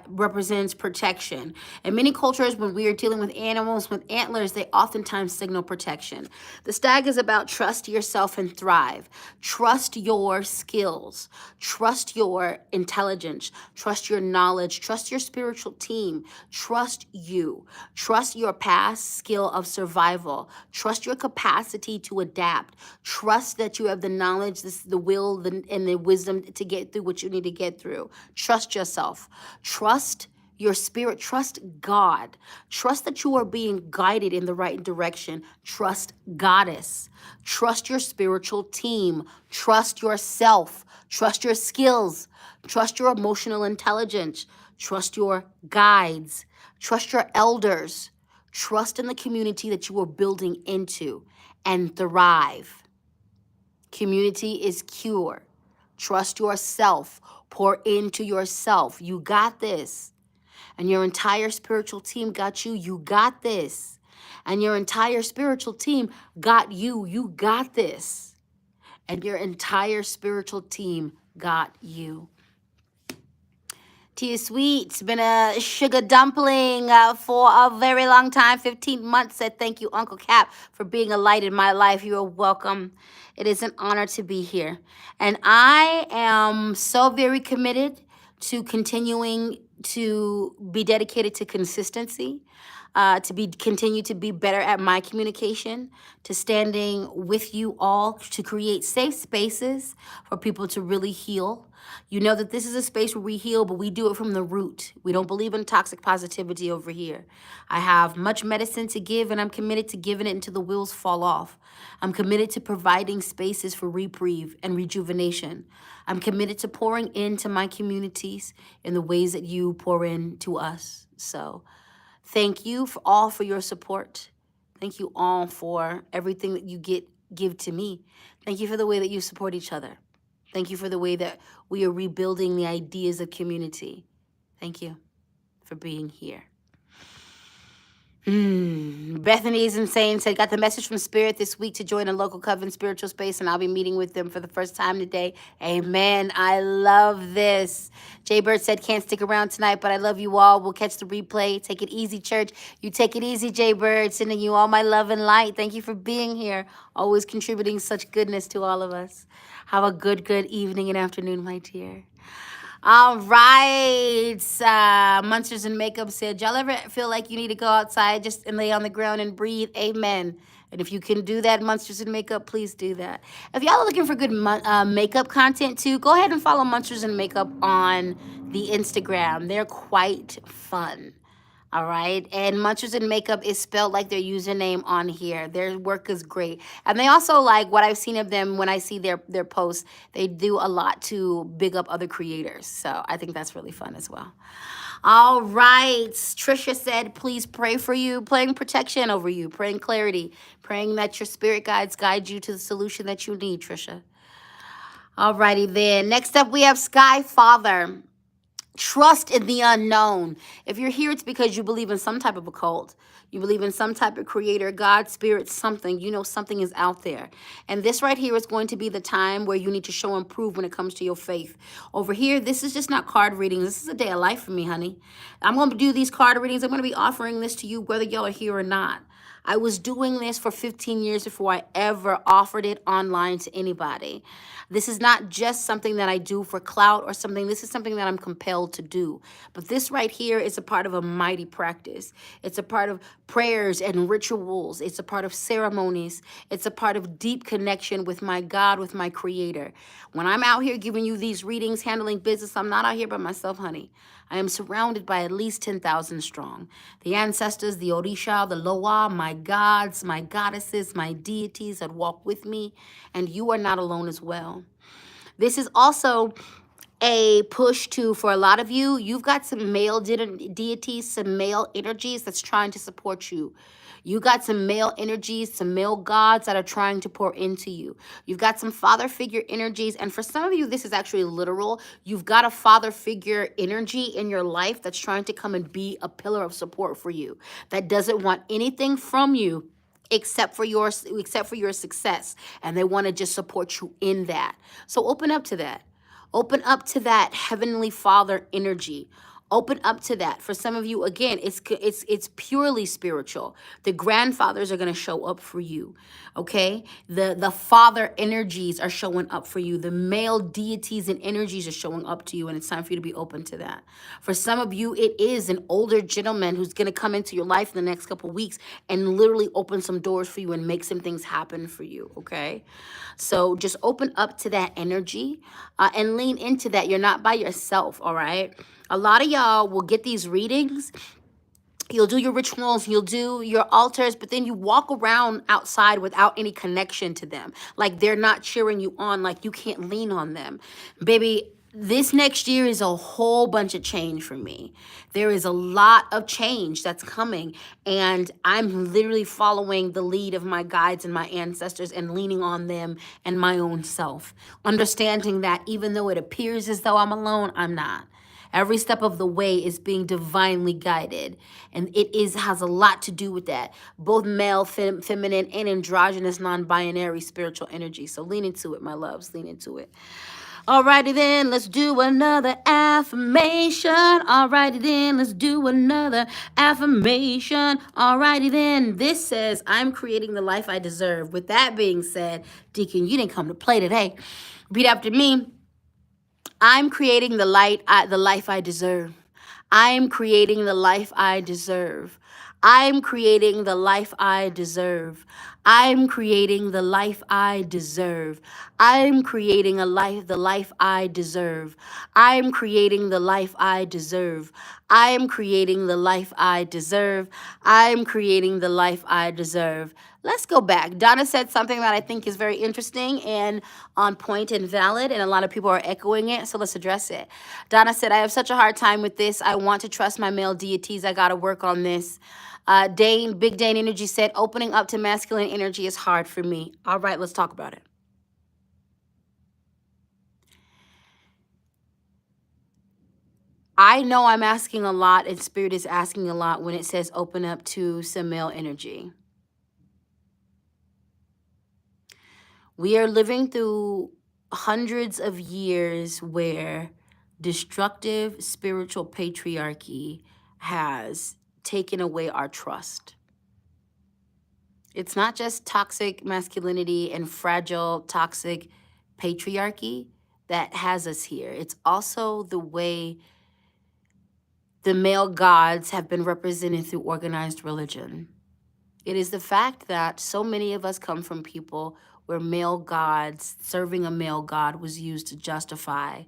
represents protection. In many cultures, when we are dealing with animals with antlers, they oftentimes signal protection. The stag is about trust yourself and thrive. Trust your skills. Trust your intelligence. Trust your knowledge. Trust your spiritual team. Trust you. Trust your past skill of survival. Trust your capacity to adapt. Trust that you have the knowledge, the will, and the wisdom to get through what you need to get through. Trust yourself. Trust your spirit. Trust God. Trust that you are being guided in the right direction. Trust Goddess. Trust your spiritual team. Trust yourself. Trust your skills. Trust your emotional intelligence. Trust your guides. Trust your elders. Trust in the community that you are building into and thrive. Community is cure. Trust yourself. Pour into yourself. You got this. And your entire spiritual team got you. You got this. And your entire spiritual team got you. You got this. And your entire spiritual team got you. Tia Sweet's been a sugar dumpling for a very long time, 15 months. Said thank you, Uncle Cap, for being a light in my life. You are welcome. It is an honor to be here. And I am so very committed to continuing to be dedicated to consistency, continue to be better at my communication, to standing with you all, to create safe spaces for people to really heal. You know that this is a space where we heal, but we do it from the root. We don't believe in toxic positivity over here. I have much medicine to give, and I'm committed to giving it until the wheels fall off. I'm committed to providing spaces for reprieve and rejuvenation. I'm committed to pouring into my communities in the ways that you pour into us. So thank you all for your support. Thank you all for everything that you give to me. Thank you for the way that you support each other. Thank you for the way that we are rebuilding the ideas of community. Thank you for being here. Bethany is insane. Said, got the message from Spirit this week to join a local coven spiritual space, and I'll be meeting with them for the first time today. Amen. I love this. Jay Bird said, can't stick around tonight, but I love you all. We'll catch the replay. Take it easy, church. You take it easy, Jay Bird. Sending you all my love and light. Thank you for being here. Always contributing such goodness to all of us. Have a good evening and afternoon, my dear. All right. Munsters and Makeup said, y'all ever feel like you need to go outside just and lay on the ground and breathe? Amen. And if you can do that, Munsters and Makeup, please do that. If y'all are looking for good makeup content too, go ahead and follow Munsters and Makeup on the Instagram. They're quite fun. All right. And Munchers and Makeup is spelled like their username on here. Their work is great. And they also, like what I've seen of them when I see their posts, they do a lot to big up other creators. So I think that's really fun as well. All right. Trisha said, please pray for you, praying protection over you, praying clarity, praying that your spirit guides guide you to the solution that you need, Trisha. All righty then. Next up, we have Sky Father. Trust in the unknown. If you're here, it's because you believe in some type of occult. You believe in some type of creator, God, spirit, something. You know something is out there. And this right here is going to be the time where you need to show and prove when it comes to your faith. Over here, this is just not card readings. This is a day of life for me, honey. I'm going to do these card readings. I'm going to be offering this to you whether y'all are here or not. I was doing this for 15 years before I ever offered it online to anybody. This is not just something that I do for clout or something. This is something that I'm compelled to do. But this right here is a part of a mighty practice. It's a part of prayers and rituals. It's a part of ceremonies. It's a part of deep connection with my God, with my Creator. When I'm out here giving you these readings, handling business, I'm not out here by myself, honey. I am surrounded by at least 10,000 strong. The ancestors, the Orisha, the Loa, my gods, my goddesses, my deities that walk with me, and you are not alone as well. This is also a push to, for a lot of you, you've got some male deities, some male energies that's trying to support you. You got some male energies, some male gods that are trying to pour into you. You've got some father figure energies. And for some of you, this is actually literal. You've got a father figure energy in your life that's trying to come and be a pillar of support for you, that doesn't want anything from you except for your success, and they want to just support you in that. So open up to that. Open up to that heavenly father energy. Open up to that. For some of you, again, it's purely spiritual. The grandfathers are going to show up for you, okay? The father energies are showing up for you. The male deities and energies are showing up to you, and it's time for you to be open to that. For some of you, it is an older gentleman who's going to come into your life in the next couple of weeks and literally open some doors for you and make some things happen for you, okay? So just open up to that energy and lean into that. You're not by yourself, all right? A lot of y'all will get these readings. You'll do your rituals, you'll do your altars, but then you walk around outside without any connection to them. Like they're not cheering you on, like you can't lean on them. Baby, this next year is a whole bunch of change for me. There is a lot of change that's coming, and I'm literally following the lead of my guides and my ancestors and leaning on them and my own self. Understanding that even though it appears as though I'm alone, I'm not. Every step of the way is being divinely guided. And it has a lot to do with that. Both male, feminine, and androgynous, non-binary spiritual energy. So lean into it, my loves. Lean into it. Alrighty then, let's do another affirmation. Alrighty then, let's do another affirmation. Alrighty then, this says, I'm creating the life I deserve. With that being said, Deacon, you didn't come to play today. Repeat after me. I'm creating the life I deserve. I'm creating the life I deserve. I'm creating the life I deserve. I'm creating the life I deserve. I'm creating the life I deserve. I'm creating the life I deserve. I'm creating the life I deserve. I'm creating the life I deserve. Let's go back. Donna said something that I think is very interesting and on point and valid, and a lot of people are echoing it, so let's address it. Donna said, I have such a hard time with this. I want to trust my male deities. I got to work on this. Big Dane Energy said, opening up to masculine energy is hard for me. All right, let's talk about it. I know I'm asking a lot, and Spirit is asking a lot when it says open up to some male energy. We are living through hundreds of years where destructive spiritual patriarchy has taken away our trust. It's not just toxic masculinity and fragile, toxic patriarchy that has us here. It's also the way the male gods have been represented through organized religion. It is the fact that so many of us come from people where male gods, serving a male god was used to justify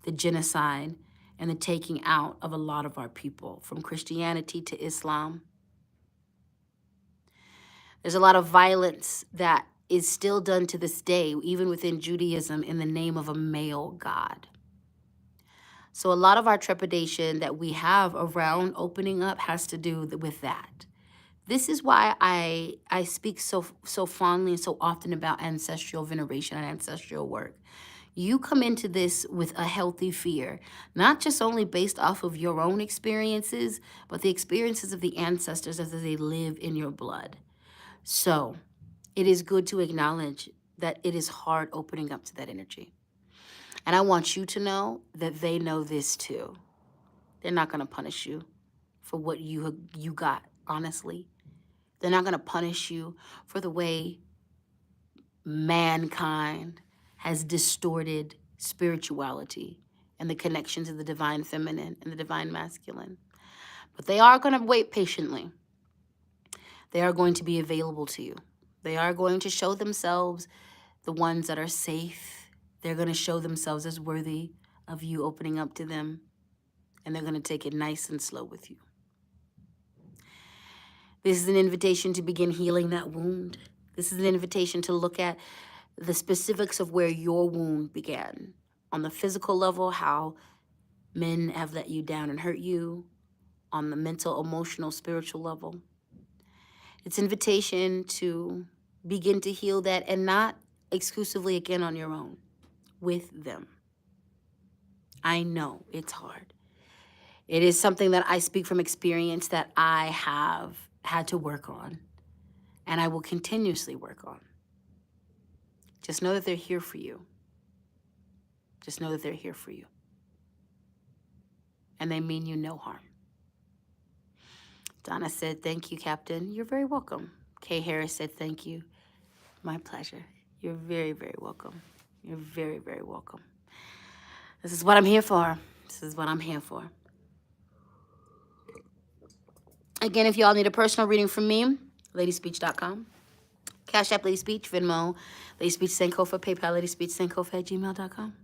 the genocide and the taking out of a lot of our people, from Christianity to Islam. There's a lot of violence that is still done to this day, even within Judaism, in the name of a male god. So a lot of our trepidation that we have around opening up has to do with that. This is why I speak so fondly and so often about ancestral veneration and ancestral work. You come into this with a healthy fear, not just only based off of your own experiences, but the experiences of the ancestors as they live in your blood. So it is good to acknowledge that it is hard opening up to that energy. And I want you to know that they know this too. They're not going to punish you for what you got, honestly. They're not going to punish you for the way mankind has distorted spirituality and the connection to the divine feminine and the divine masculine. But they are going to wait patiently. They are going to be available to you. They are going to show themselves the ones that are safe. They're going to show themselves as worthy of you opening up to them. And they're going to take it nice and slow with you. This is an invitation to begin healing that wound. This is an invitation to look at the specifics of where your wound began. On the physical level, how men have let you down and hurt you. On the mental, emotional, spiritual level. It's an invitation to begin to heal that, and not exclusively again on your own, with them. I know it's hard. It is something that I speak from experience that I have had to work on, and I will continuously work on. Just know that they're here for you. Just know that they're here for you. And they mean you no harm. Donna said, thank you, Captain. You're very welcome. Kay Harris said, thank you. My pleasure. You're very, very welcome. You're very, very welcome. This is what I'm here for. This is what I'm here for. Again, if y'all need a personal reading from me, ladyspeech.com. Cash App, Lady Speech, Venmo, Lady Speech, Sankofa, PayPal, ladyspeech,@gmail.com.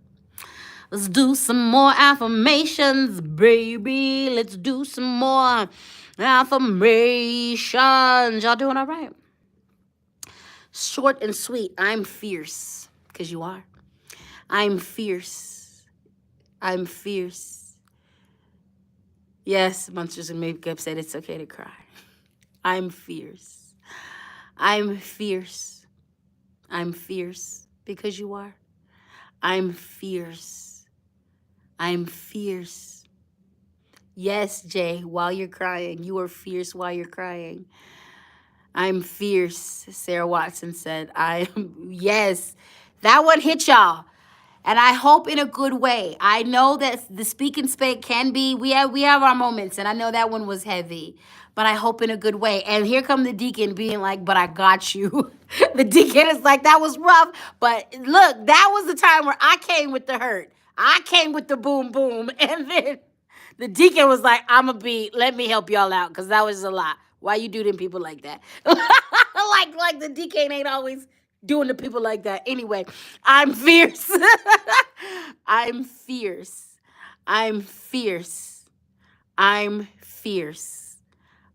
Let's do some more affirmations, baby. Let's do some more affirmations. Y'all doing all right? Short and sweet. I'm fierce, because you are. I'm fierce. I'm fierce. Yes, Monsters and Makeup said it's okay to cry. I'm fierce. I'm fierce. I'm fierce, because you are. I'm fierce. I'm fierce. Yes, Jay, while you're crying. You are fierce while you're crying. I'm fierce, Sarah Watson said. Yes, that one hit y'all. And I hope in a good way. I know that the speak and spake can be, we have our moments, and I know that one was heavy, but I hope in a good way. And here come the deacon being like, but I got you. The deacon is like, that was rough, but look, that was the time where I came with the hurt. I came with the boom boom, and then the deacon was like, let me help y'all out, because that was a lot. Why you do them people like that? like the deacon ain't always doing to people like that. Anyway, I'm fierce. I'm fierce. I'm fierce. I'm fierce.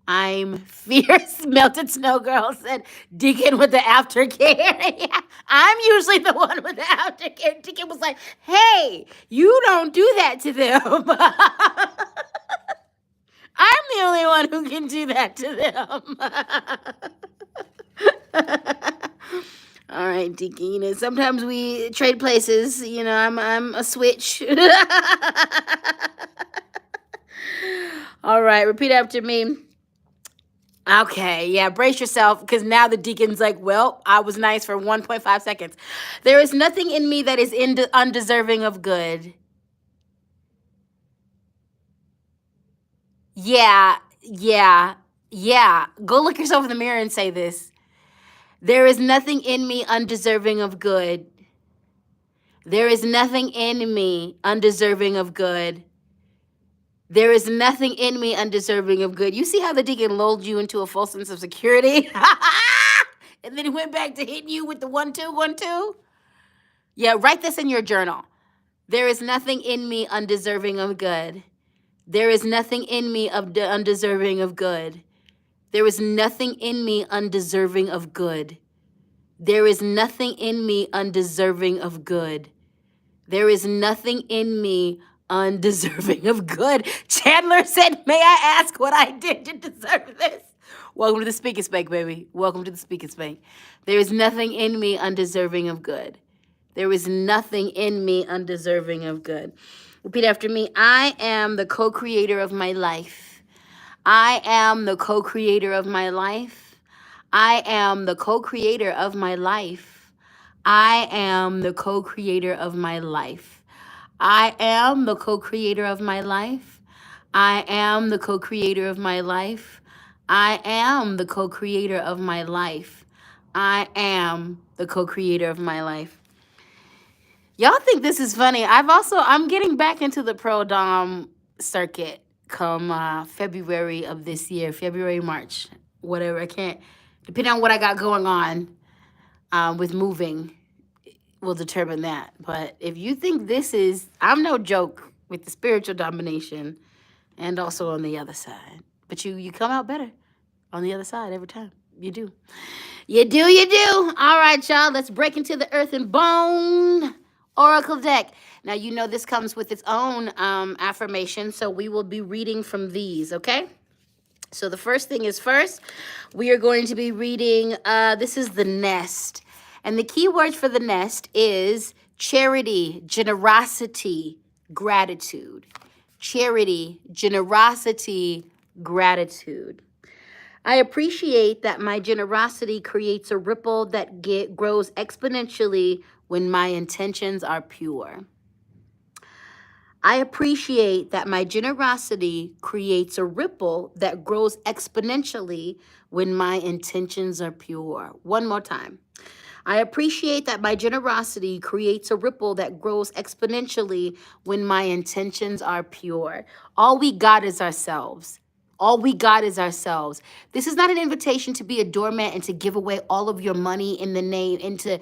I'm fierce. Melted Snow Girl said, Deacon with the aftercare. Yeah, I'm usually the one with the aftercare. Deacon was like, hey, you don't do that to them. I'm the only one who can do that to them. All right, Deacon. You know, sometimes we trade places. You know, I'm a switch. All right, repeat after me. Okay, yeah, brace yourself, because now the deacon's like, well, I was nice for 1.5 seconds. There is nothing in me that is undeserving of good. Yeah. Go look yourself in the mirror and say this. There is nothing in me undeserving of good. There is nothing in me undeserving of good. There is nothing in me undeserving of good. You see how the deacon lulled you into a false sense of security? And then he went back to hitting you with the 1, 2, 1, 2? Yeah, write this in your journal. There is nothing in me undeserving of good. There is nothing in me undeserving of good. There is nothing in me undeserving of good. There is nothing in me undeserving of good. There is nothing in me undeserving of good. Chandler said, may I ask what I did to deserve this? Welcome to the Speak and Spank, baby. Welcome to the Speak and Spank. There is nothing in me undeserving of good. There is nothing in me undeserving of good. Repeat after me. I am the co-creator of my life. I am the co-creator of my life. I am the co-creator of my life. I am the co-creator of my life. I am the co-creator of my life. I am the co-creator of my life. I am the co-creator of my life. I am the co-creator of my life. Y'all think this is funny. I'm getting back into the pro dom circuit come February of this year, February, March, whatever. I can't, depending on what I got going on with moving, will determine that. But if you think this is, I'm no joke with the spiritual domination and also on the other side. But you come out better. on the other side every time. You do. You do, you do. All right, y'all. Let's break into the Earth and Bone Oracle deck. Now, you know this comes with its own affirmation, so we will be reading from these, okay? So the first thing is first, we are going to be reading, this is the nest. And the key word for the nest is charity, generosity, gratitude. Charity, generosity, gratitude. I appreciate that my generosity creates a ripple that grows exponentially when my intentions are pure. I appreciate that my generosity creates a ripple that grows exponentially when my intentions are pure. One more time. I appreciate that my generosity creates a ripple that grows exponentially when my intentions are pure. All we got is ourselves. All we got is ourselves. This is not an invitation to be a doormat and to give away all of your money in the name and to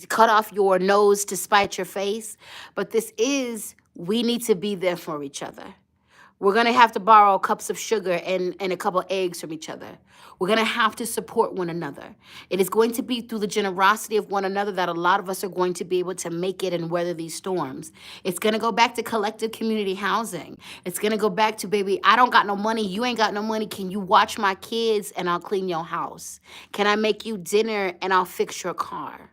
cut off your nose to spite your face. But this is, we need to be there for each other. We're going to have to borrow cups of sugar and a couple eggs from each other. We're going to have to support one another. It is going to be through the generosity of one another that a lot of us are going to be able to make it and weather these storms. It's going to go back to collective community housing. It's going to go back to, baby, I don't got no money. You ain't got no money. Can you watch my kids and I'll clean your house? Can I make you dinner and I'll fix your car?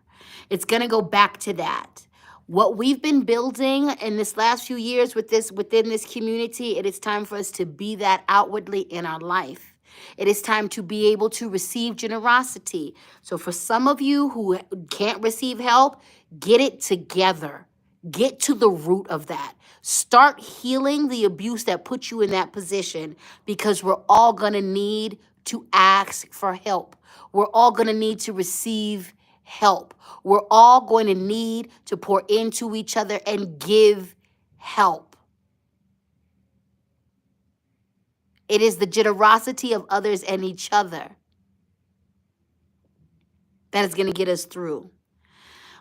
It's going to go back to that. What we've been building in this last few years within this community, it is time for us to be that outwardly in our life. It is time to be able to receive generosity. So for some of you who can't receive help, get it together. Get to the root of that. Start healing the abuse that put you in that position, because we're all going to need to ask for help. We're all going to need to receive help. We're all going to need to pour into each other and give help. It is the generosity of others and each other that is going to get us through.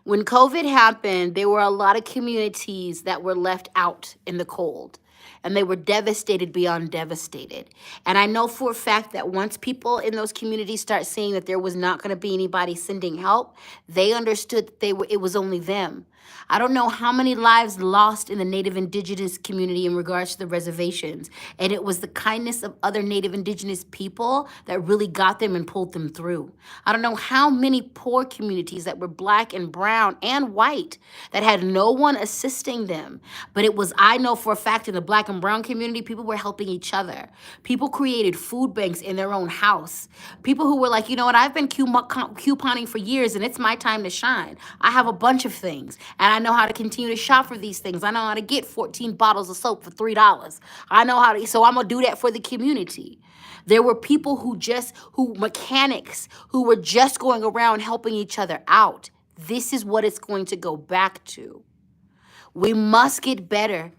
When COVID happened, there were a lot of communities that were left out in the cold, and they were devastated beyond devastated. And I know for a fact that once people in those communities start seeing that there was not going to be anybody sending help, they understood that it was only them. I don't know how many lives lost in the Native Indigenous community in regards to the reservations. And it was the kindness of other Native Indigenous people that really got them and pulled them through. I don't know how many poor communities that were Black and brown and white that had no one assisting them. But it was, I know for a fact, in the Black and brown community, people were helping each other. People created food banks in their own house. People who were like, you know what, I've been couponing for years and it's my time to shine. I have a bunch of things. And I know how to continue to shop for these things. I know how to get 14 bottles of soap for $3. I know how to, so I'm gonna do that for the community. There were people mechanics who were just going around helping each other out. This is what it's going to go back to. We must get better.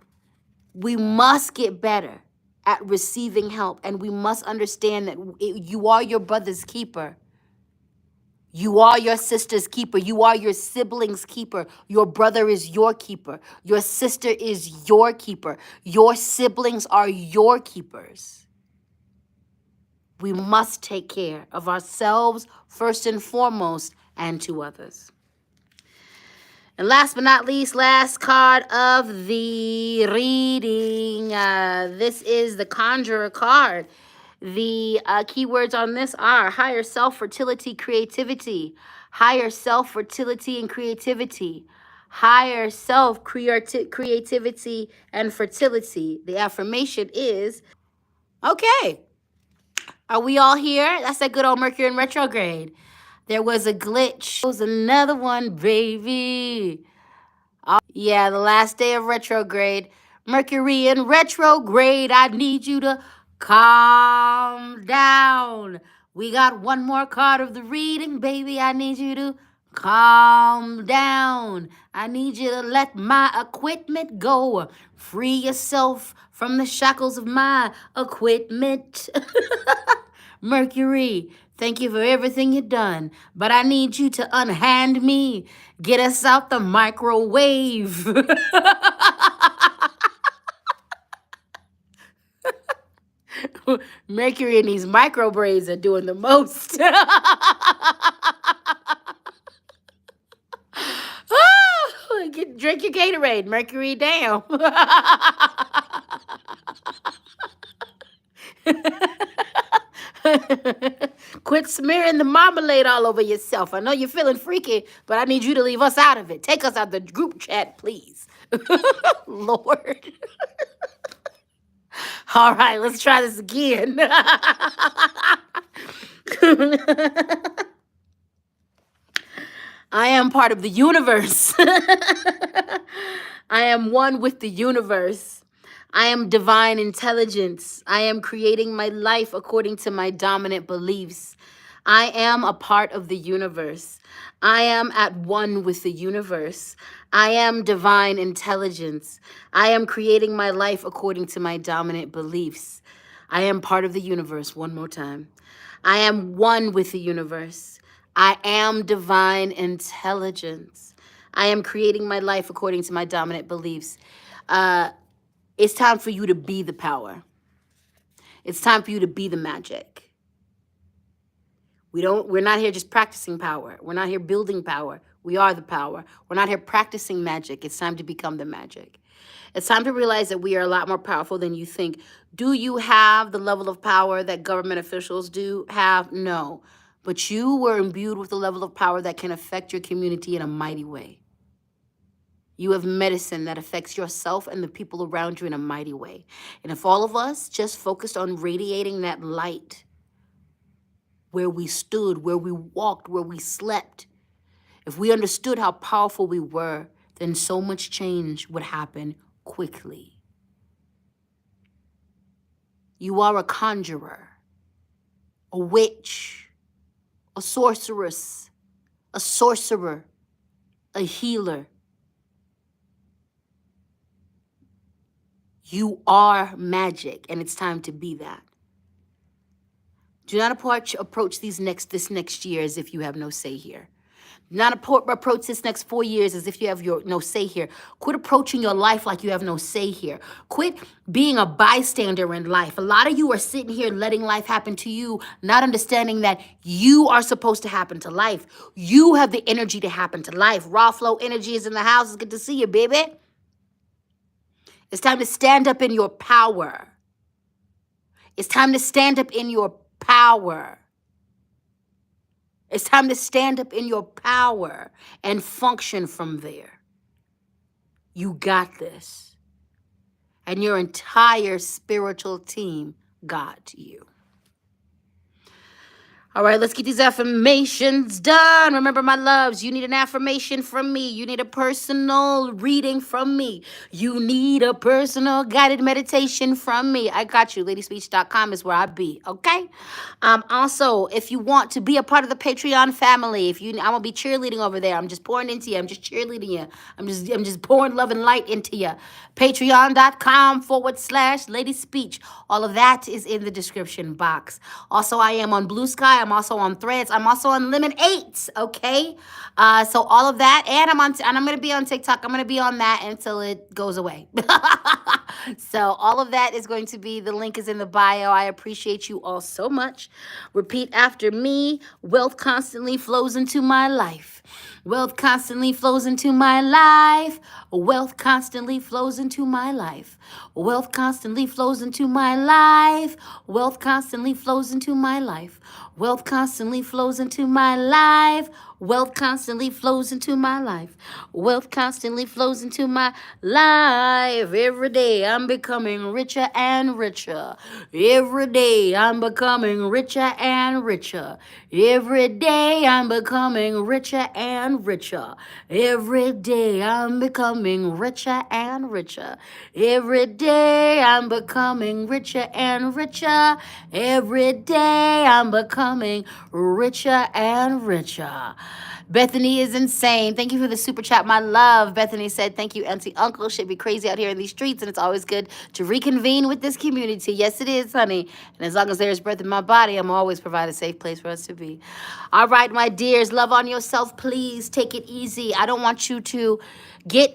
We must get better at receiving help. And we must understand that you are your brother's keeper. You are your sister's keeper. You are your sibling's keeper. Your brother is your keeper. Your sister is your keeper. Your siblings are your keepers. We must take care of ourselves first and foremost, and to others. And last but not least, last card of the reading. This is the Conjurer card. The keywords on this are higher self, fertility, creativity. Higher self, fertility, and creativity. Higher self, creativity, and fertility. The affirmation is, okay, are we all here? That's that good old Mercury in retrograde. There was a glitch. There was another one, baby. Yeah, the last day of retrograde. Mercury in retrograde. I need you to calm down. We got one more card of the reading, baby. I need you to calm down. I need you to let my equipment go. Free yourself from the shackles of my equipment. Mercury, thank you for everything you've done, but I need you to unhand me. Get us out the microwave. Mercury and these micro braids are doing the most. Drink your Gatorade. Mercury down. Quit smearing the marmalade all over yourself. I know you're feeling freaky, but I need you to leave us out of it. Take us out the group chat, please. Lord. All right, let's try this again. I am part of the universe. I am one with the universe. I am divine intelligence. I am creating my life according to my dominant beliefs. I am a part of the universe. I am at one with the universe. I am divine intelligence. I am creating my life according to my dominant beliefs. I am part of the universe. One more time. I am one with the universe. I am divine intelligence. I am creating my life according to my dominant beliefs. It's time for you to be the power. It's time for you to be the magic. We're not here just practicing power. We're not here building power. We are the power. We're not here practicing magic. It's time to become the magic. It's time to realize that we are a lot more powerful than you think. Do you have the level of power that government officials do have? No. But you were imbued with a level of power that can affect your community in a mighty way. You have medicine that affects yourself and the people around you in a mighty way. And if all of us just focused on radiating that light, where we stood, where we walked, where we slept, if we understood how powerful we were, then so much change would happen quickly. You are a conjurer, a witch, a sorceress, a sorcerer, a healer. You are magic, and it's time to be that. Do not approach this next year as if you have no say here. Do not approach this next 4 years as if you have no say here. Quit approaching your life like you have no say here. Quit being a bystander in life. A lot of you are sitting here letting life happen to you, not understanding that you are supposed to happen to life. You have the energy to happen to life. Raw flow energy is in the house. It's good to see you, baby. It's time to stand up in your power. It's time to stand up in your power. It's time to stand up in your power and function from there. You got this. And your entire spiritual team got you. All right, let's get these affirmations done. Remember, my loves, you need an affirmation from me. You need a personal reading from me. You need a personal guided meditation from me. I got you. ladyspeech.com is where I be, okay? Also, if you want to be a part of the Patreon family, I'm going to be cheerleading over there. I'm just pouring into you. I'm just cheerleading you. I'm just pouring love and light into you. Patreon.com/ladyspeech. All of that is in the description box. Also, I am on Bluesky. I'm also on Threads. I'm also on Lemon 8, okay? So all of that, and I'm going to be on TikTok. I'm going to be on that until it goes away. So all of that is going to be, the link is in the bio. I appreciate you all so much. Repeat after me. Wealth constantly flows into my life. Wealth constantly flows into my life. Wealth constantly flows into my life. Wealth constantly flows into my life. Wealth constantly flows into my life. Wealth constantly flows into my life. Wealth constantly flows into my life. Wealth constantly flows into my life. Every day I'm becoming richer and richer. Every day I'm becoming richer and richer. Every day I'm becoming richer and richer. Every day I'm becoming richer and richer. Every day I'm becoming richer and richer. Every day I'm becoming richer and richer. Bethany is insane. Thank you for the super chat, my love. Bethany said, thank you, Auntie Uncle. Should be crazy out here in these streets, and it's always good to reconvene with this community. Yes, it is, honey. And as long as there's breath in my body, I'm always provide a safe place for us to be. All right, my dears, love on yourself, please. Take it easy. I don't want you to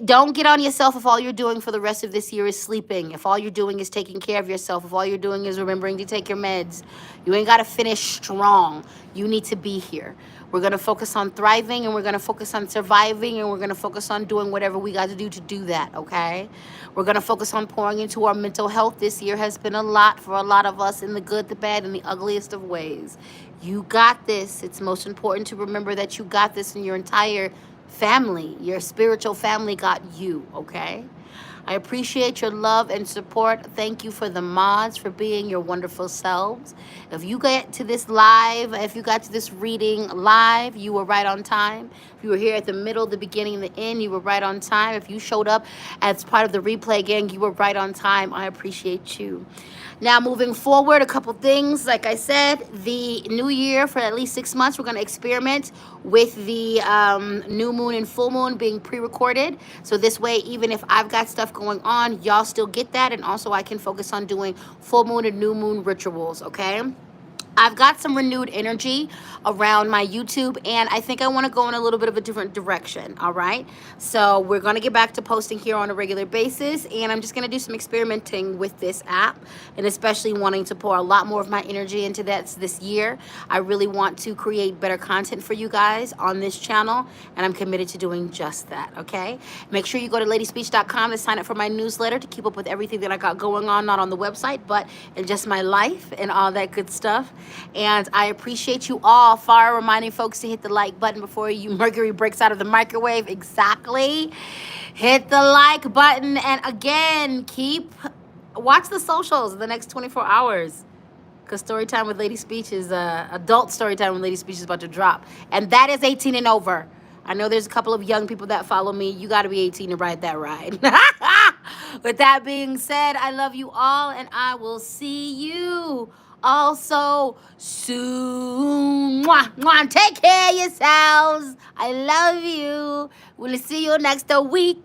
don't get on yourself if all you're doing for the rest of this year is sleeping. If all you're doing is taking care of yourself. If all you're doing is remembering to take your meds. You ain't got to finish strong. You need to be here. We're going to focus on thriving, and we're going to focus on surviving, and we're going to focus on doing whatever we got to do that, okay? We're going to focus on pouring into our mental health. This year has been a lot for a lot of us, in the good, the bad, and the ugliest of ways. You got this. It's most important to remember that you got this, in your entire family. Your spiritual family got you, okay? I appreciate your love and support. Thank you for the mods, for being your wonderful selves. If you get to this live, if you got to this reading live, you were right on time. If you were here at the middle, the beginning, and the end, you were right on time. If you showed up as part of the replay gang, you were right on time. I appreciate you. Now, moving forward, a couple things. Like I said, the new year, for at least 6 months, we're going to experiment with the new moon and full moon being pre-recorded. So this way, even if I've got stuff going on, y'all still get that. And also, I can focus on doing full moon and new moon rituals, okay? I've got some renewed energy around my YouTube, and I think I want to go in a little bit of a different direction, all right? So we're going to get back to posting here on a regular basis, and I'm just going to do some experimenting with this app, and especially wanting to pour a lot more of my energy into that this year. I really want to create better content for you guys on this channel, and I'm committed to doing just that, okay? Make sure you go to ladyspeech.com to sign up for my newsletter to keep up with everything that I got going on, not on the website, but in just my life and all that good stuff. And I appreciate you all for reminding folks to hit the like button before Mercury breaks out of the microwave. Exactly. Hit the like button. And again, watch the socials in the next 24 hours. Because Storytime with Lady Speech is, adult Storytime with Lady Speech is about to drop. And that is 18 and over. I know there's a couple of young people that follow me. You got to be 18 to ride that ride. With that being said, I love you all, and I will see you also soon. Mwah, mwah. Take care of yourselves. I love you. We'll see you next week.